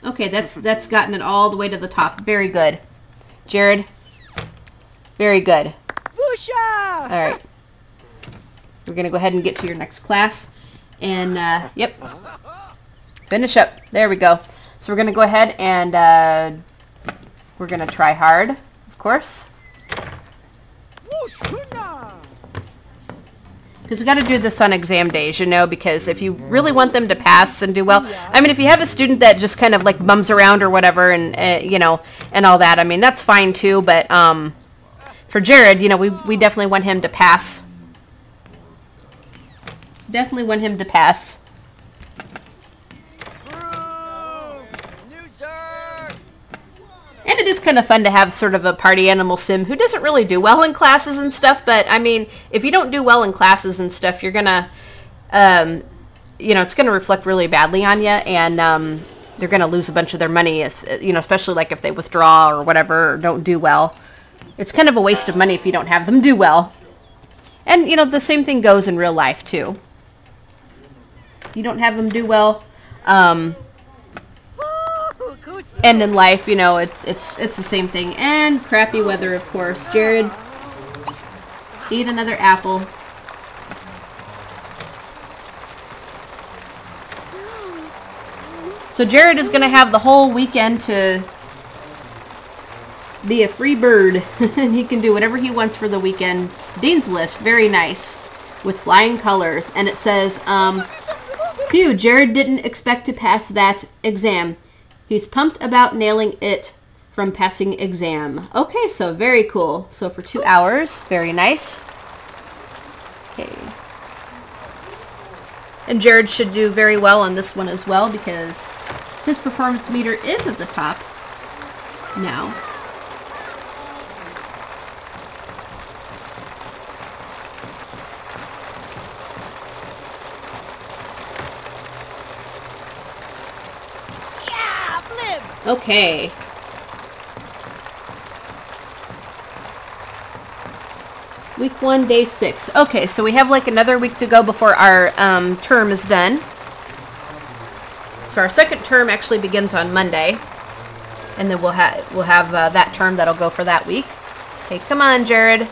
Okay, that's gotten it all the way to the top. Very good. Jared, very good. All right. We're going to go ahead and get to your next class. And, yep, finish up. There we go. So we're going to go ahead and we're going to try hard, of course. Because we got to do this on exam days, you know, because if you really want them to pass and do well, I mean, if you have a student that just kind of like bums around or whatever and, you know, and all that, I mean, that's fine too. But for Jared, you know, we definitely want him to pass. Definitely want him to pass. And it is kind of fun to have sort of a party animal sim who doesn't really do well in classes and stuff. But, I mean, if you don't do well in classes and stuff, you're going to, you know, it's going to reflect really badly on you. And they're going to lose a bunch of their money, you know, especially like if they withdraw or whatever or don't do well. It's kind of a waste of money if you don't have them do well. And, you know, the same thing goes in real life, too. You don't have them do well. And in life, you know, it's the same thing. And crappy weather, of course. Jared, eat another apple. So Jared is going to have the whole weekend to be a free bird. And he can do whatever he wants for the weekend. Dean's List, very nice. With flying colors. And it says, phew, Jared didn't expect to pass that exam. He's pumped about nailing it from passing exam. Okay, so very cool. So for 2 hours, very nice. Okay. And Jared should do very well on this one as well because his performance meter is at the top now. Okay. Week 1, day 6. Okay, so we have like another week to go before our term is done. So our second term actually begins on Monday, and then we'll have that term that'll go for that week. Okay, come on, Jared.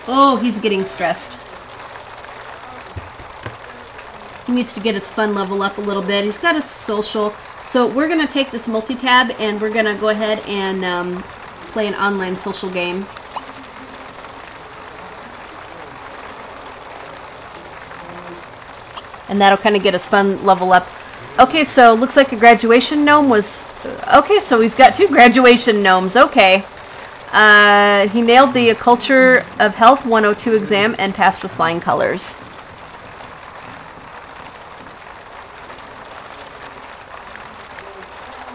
Oh, he's getting stressed. He needs to get his fun level up a little bit. He's got his social. So we're going to take this multi-tab and we're going to go ahead and play an online social game. And that'll kind of get his fun level up. Okay, so looks like a graduation gnome was... Okay, so he's got 2 graduation gnomes. Okay. He nailed the Culture of Health 102 exam and passed with flying colors.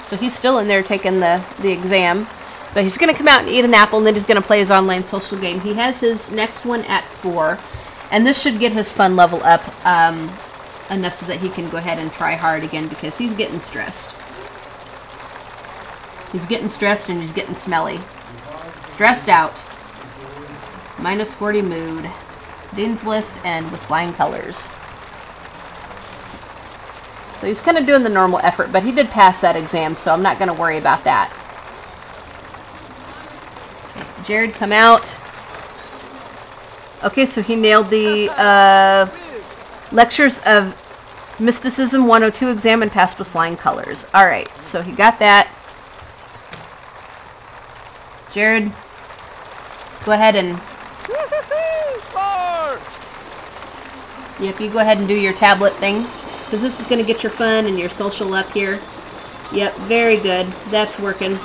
So he's still in there taking the exam. But he's going to come out and eat an apple, and then he's going to play his online social game. He has his next one at 4. And this should get his fun level up enough so that he can go ahead and try hard again because he's getting stressed. He's getting stressed and he's getting smelly. Stressed out. Minus 40 mood. Dean's List and with flying colors. So he's kind of doing the normal effort, but he did pass that exam, so I'm not going to worry about that. Jared, come out. Okay, so he nailed the Lectures of Mysticism 102 exam and passed with flying colors. Alright, so he got that. Jared, go ahead and... Yep, you go ahead and do your tablet thing. Because this is going to get your fun and your social up here. Yep, very good. That's working.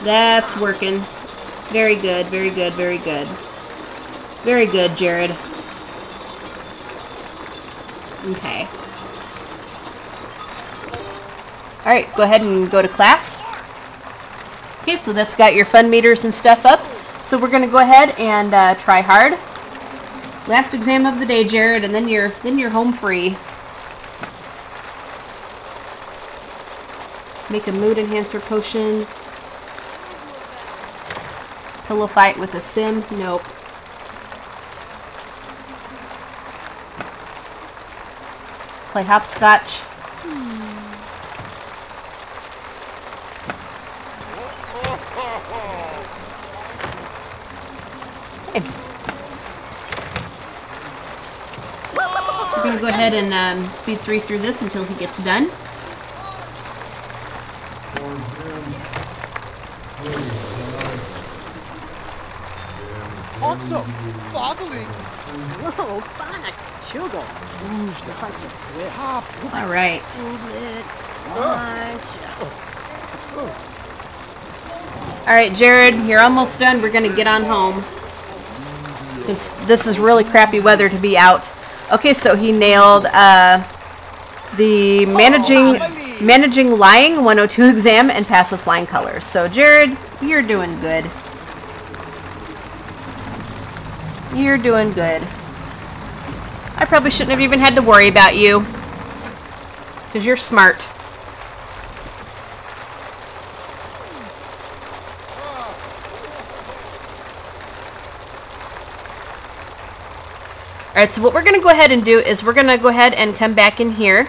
That's working. Very good, very good, very good. Very good, Jared. Okay. Alright, go ahead and go to class. Okay, so that's got your fun meters and stuff up. So we're going to go ahead and try hard. Last exam of the day, Jared, and then you're home free. Make a mood enhancer potion. Pillow fight with a sim. Nope. Play hopscotch. Okay. We're going to go ahead and speed 3 through this until he gets done. Also, bottling. Slow, bana chugo. Constant flip. All right. All right, Jared, you're almost done. We're going to get on home. This is really crappy weather to be out. Okay, so he nailed the managing lying 102 exam and passed with flying colors. So, Jared, you're doing good. You're doing good. I probably shouldn't have even had to worry about you, because you're smart. Alright, so what we're going to go ahead and do is we're going to go ahead and come back in here,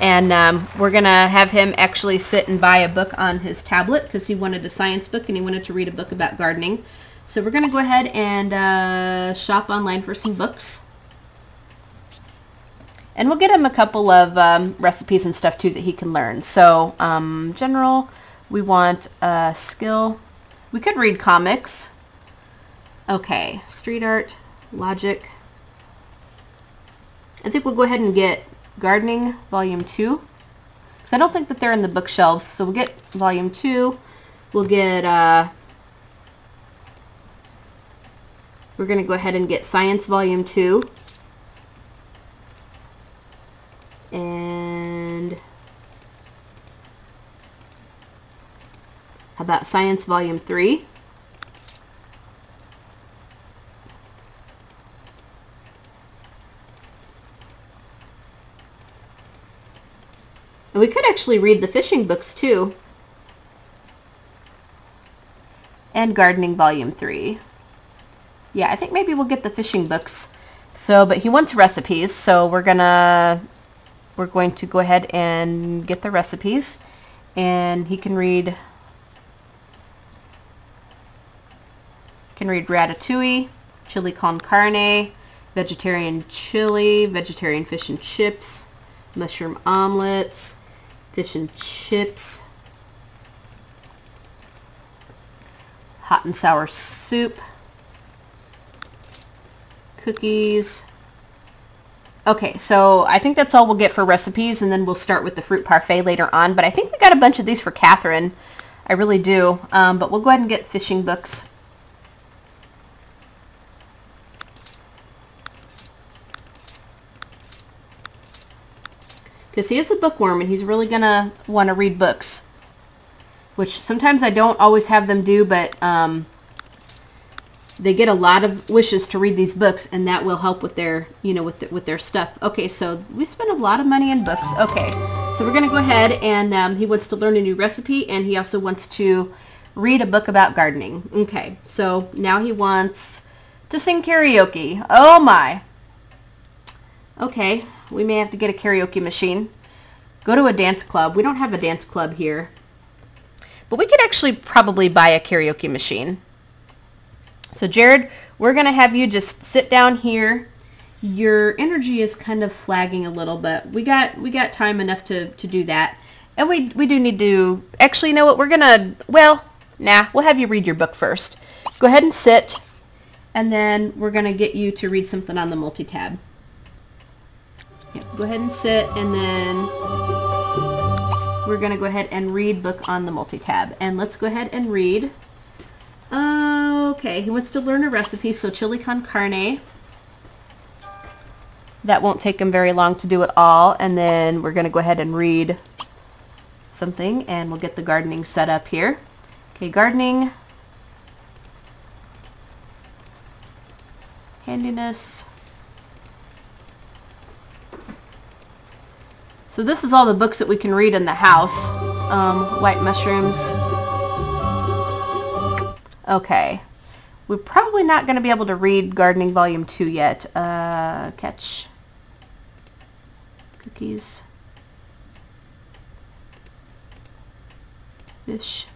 and we're going to have him actually sit and buy a book on his tablet because he wanted a science book and he wanted to read a book about gardening. So we're going to go ahead and shop online for some books. And we'll get him a couple of recipes and stuff too that he can learn. So general, we want skill. We could read comics. Okay, street art, logic. I think we'll go ahead and get Gardening, Volume 2. Because I don't think that they're in the bookshelves. So we'll get Volume 2. We'll get, we're going to go ahead and get Science Volume 2. And how about Science Volume 3? And we could actually read the fishing books too. And Gardening Volume 3. Yeah, I think maybe we'll get the fishing books. So, but he wants recipes, so we're going to go ahead and get the recipes. And he can read ratatouille, chili con carne, vegetarian chili, vegetarian fish and chips, mushroom omelets, fish and chips, hot and sour soup, cookies. Okay, so I think that's all we'll get for recipes, and then we'll start with the fruit parfait later on. But I think we got a bunch of these for Catherine. I really do. But we'll go ahead and get fishing books. Because he is a bookworm and he's really going to want to read books. Which sometimes I don't always have them do, but they get a lot of wishes to read these books, and that will help with their, you know, with their stuff. Okay, so we spend a lot of money in books. Okay, so we're going to go ahead and he wants to learn a new recipe, and he also wants to read a book about gardening. Okay, so now he wants to sing karaoke. Oh my. Okay, we may have to get a karaoke machine. Go to a dance club. We don't have a dance club here. But we could actually probably buy a karaoke machine. So Jared, we're going to have you just sit down here. Your energy is kind of flagging a little, but we got time enough to do that. And we do need to, actually, you know what, we're going to, well, nah, we'll have you read your book first. Go ahead and sit, and then we're going to get you to read something on the multi-tab. Yeah, go ahead and sit, and then we're going to go ahead and read book on the multi-tab. And let's go ahead and read. Okay, he wants to learn a recipe, so chili con carne. That won't take him very long to do it all. And then we're going to go ahead and read something, and we'll get the gardening set up here. Okay, gardening. Handiness. So this is all the books that we can read in the house. White mushrooms. Okay. We're probably not going to be able to read Gardening Volume 2 yet. Catch. Cookies. Fish.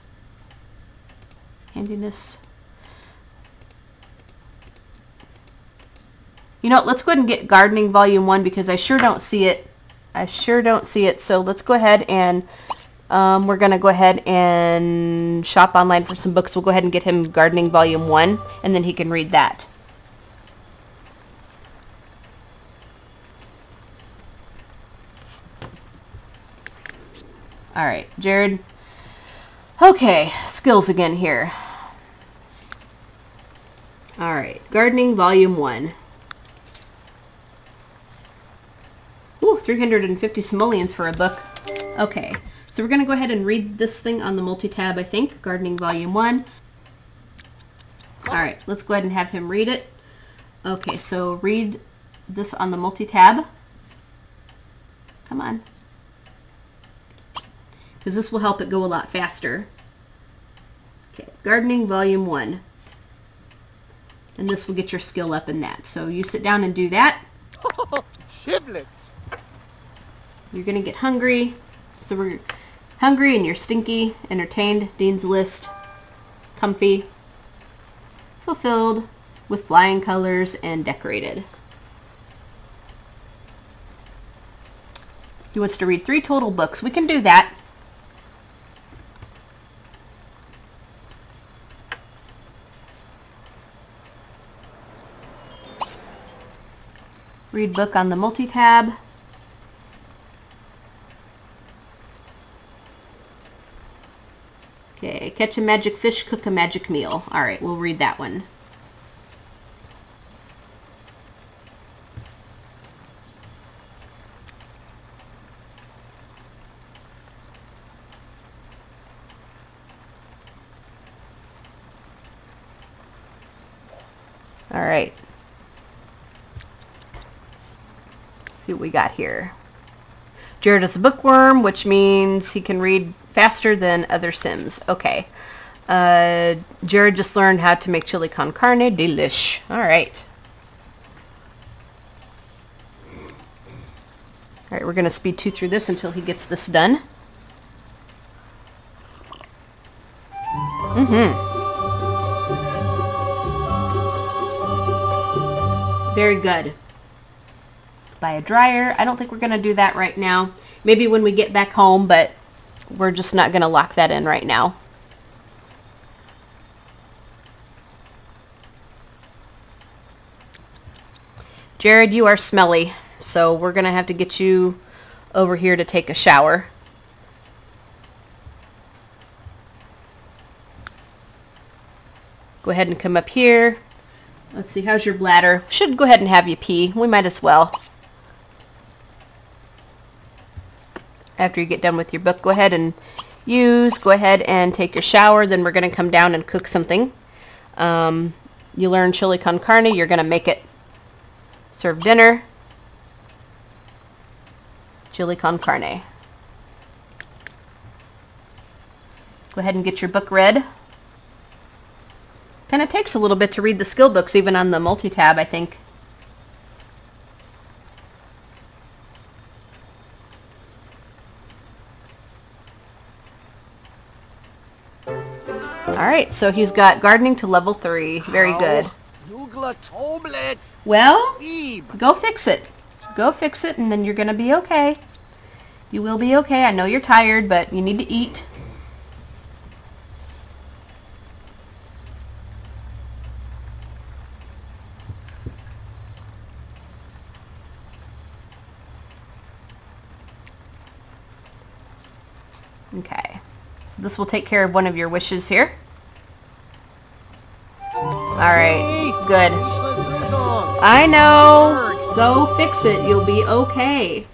Handiness. You know, let's go ahead and get Gardening Volume 1 because I sure don't see it. I sure don't see it. So let's go ahead and We're going to go ahead and shop online for some books. We'll go ahead and get him Gardening Volume 1, and then he can read that. All right, Jared. Okay, skills again here. All right, Gardening Volume 1. Ooh, 350 simoleons for a book. Okay, so we're going to go ahead and read this thing on the multi-tab, I think. Gardening Volume 1. All right, let's go ahead and have him read it. Okay, so read this on the multi-tab. Come on. Because this will help it go a lot faster. Okay, Gardening Volume 1. And this will get your skill up in that. So you sit down and do that. Chiblets. You're going to get hungry. So we're hungry and you're stinky, entertained, Dean's List, comfy, fulfilled, with flying colors, and decorated. He wants to read 3 total books. We can do that. Read book on the multi-tab. Okay, catch a magic fish, cook a magic meal. All right, we'll read that one. All right. See what we got here. Jared is a bookworm, which means he can read faster than other Sims. Okay. Jared just learned how to make chili con carne. Delish. All right. All right, we're going to speed 2 through this until he gets this done. Very good. Buy a dryer. I don't think we're going to do that right now. Maybe when we get back home, but we're just not going to lock that in right now. Jared, you are smelly, so we're going to have to get you over here to take a shower. Go ahead and come up here. Let's see, how's your bladder? Should go ahead and have you pee. We might as well. After you get done with your book, go ahead and take your shower. Then we're going to come down and cook something. You learn chili con carne. You're going to make it. Serve dinner. Chili con carne. Go ahead and get your book read. Kind of takes a little bit to read the skill books, even on the multi-tab, I think. Alright, so he's got gardening to level 3. Very good. Well, go fix it. Go fix it, and then you're going to be okay. You will be okay. I know you're tired, but you need to eat. Okay, so this will take care of one of your wishes here. Alright, good. I know. Go fix it. You'll be okay.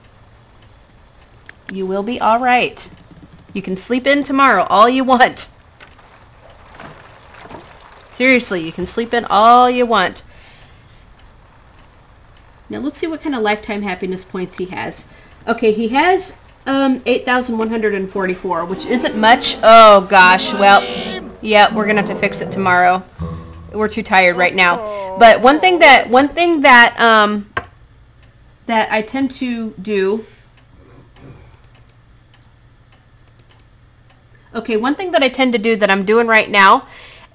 You will be alright. You can sleep in tomorrow all you want. Seriously, you can sleep in all you want. Now let's see what kind of lifetime happiness points he has. Okay, he has 8,144, which isn't much. Oh gosh, well, yeah, we're gonna have to fix it tomorrow. We're too tired right now. But one thing that that I tend to do. Okay, one thing that I tend to do that I'm doing right now,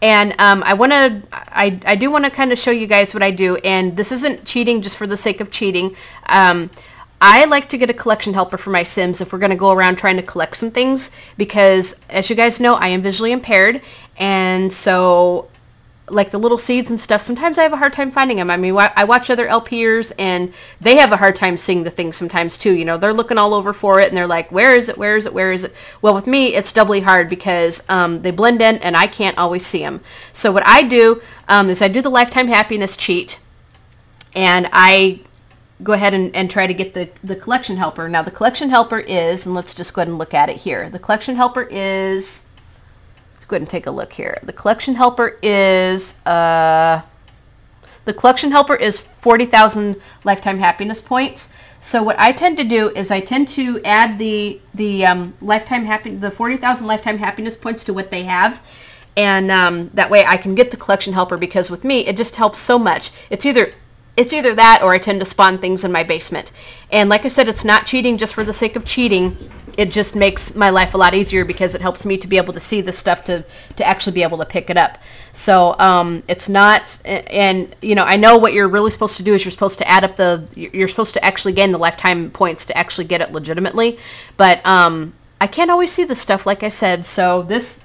and I do want to kind of show you guys what I do, and this isn't cheating just for the sake of cheating. I like to get a collection helper for my Sims if we're going to go around trying to collect some things, because as you guys know, I am visually impaired, and so like the little seeds and stuff, sometimes I have a hard time finding them. I mean, I watch other LPers and they have a hard time seeing the things sometimes too. You know, they're looking all over for it and they're like, where is it? Where is it? Where is it? Well, with me, it's doubly hard because they blend in and I can't always see them. So what I do is I do the lifetime happiness cheat, and I go ahead and try to get the collection helper. Now the collection helper is, and let's just go ahead and look at it here. The collection helper is, go ahead and take a look here. The collection helper is 40,000 lifetime happiness points. So what I tend to do is I tend to add the 40,000 lifetime happiness points to what they have, and that way I can get the collection helper, because with me it just helps so much. It's either that or I tend to spawn things in my basement. And like I said, it's not cheating just for the sake of cheating. It just makes my life a lot easier because it helps me to be able to see the stuff to actually be able to pick it up. So it's not, and you know, I know what you're really supposed to do is you're supposed to add up you're supposed to actually gain the lifetime points to actually get it legitimately. But I can't always see the stuff, like I said, so this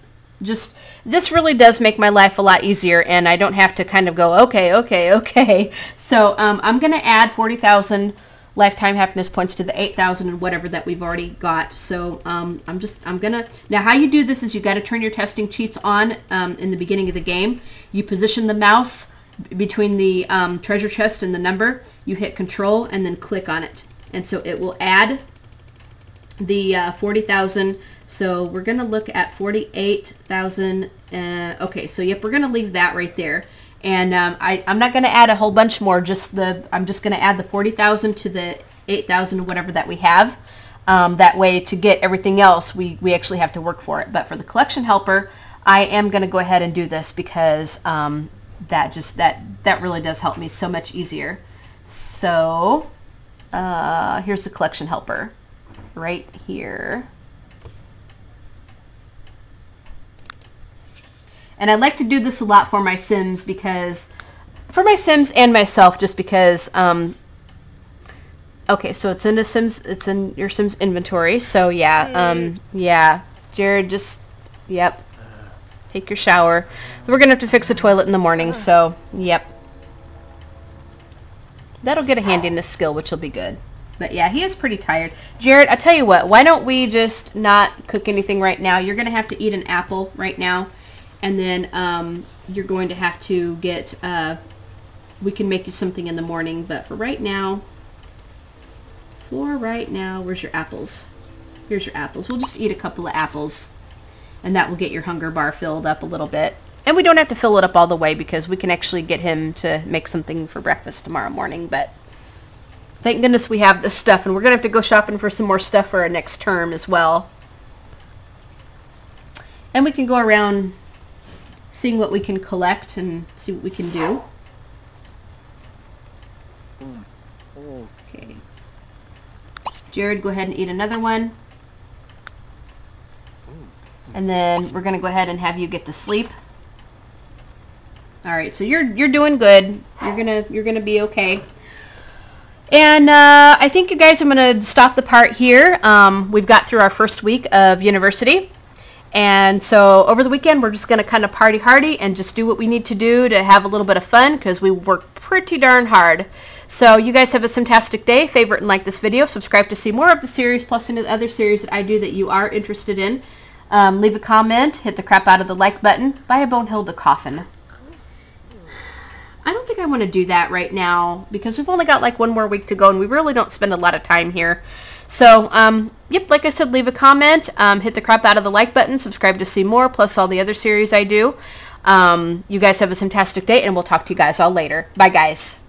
really does make my life a lot easier, and I don't have to kind of go, okay. So I'm going to add 40,000 lifetime happiness points to the 8,000 and whatever that we've already got. So I'm going to, now how you do this is you got to turn your testing cheats on in the beginning of the game. You position the mouse between the treasure chest and the number. You hit control and then click on it. And so it will add the 40,000. So we're going to look at 48,000. Okay, so yep, we're going to leave that right there. And I'm not going to add a whole bunch more. I'm just going to add the 40,000 to the 8,000, whatever that we have. That way, to get everything else, we actually have to work for it. But for the collection helper, I am going to go ahead and do this because that really does help me so much easier. So here's the collection helper right here. And I like to do this a lot for my Sims and myself, just because, okay, so it's in your Sims inventory. So yeah, yeah, Jared, just, yep, take your shower. We're going to have to fix the toilet in the morning, so yep. That'll get a handiness skill, which will be good. But yeah, he is pretty tired. Jared, I tell you what, why don't we just not cook anything right now? You're going to have to eat an apple right now. And then you're going to have to get, we can make you something in the morning, but for right now, where's your apples? Here's your apples. We'll just eat a couple of apples, and that will get your hunger bar filled up a little bit. And we don't have to fill it up all the way because we can actually get him to make something for breakfast tomorrow morning, but thank goodness we have this stuff, and we're going to have to go shopping for some more stuff for our next term as well. And we can go around seeing what we can collect and see what we can do. Okay. Jared, go ahead and eat another one. And then we're going to go ahead and have you get to sleep. All right, so you're doing good. You're gonna be okay. And I think you guys, I'm going to stop the part here. We've got through our first week of university. And so over the weekend, we're just going to kind of party hardy and just do what we need to do to have a little bit of fun, because we work pretty darn hard. So you guys have a fantastic day. Favorite and like this video. Subscribe to see more of the series, plus any of the other series that I do that you are interested in. Leave a comment. Hit the crap out of the like button. Buy a Bonehilda coffin. I don't think I want to do that right now because we've only got like one more week to go and we really don't spend a lot of time here. So, yep, like I said, leave a comment, hit the crap out of the like button, subscribe to see more, plus all the other series I do. You guys have a fantastic day, and we'll talk to you guys all later. Bye, guys.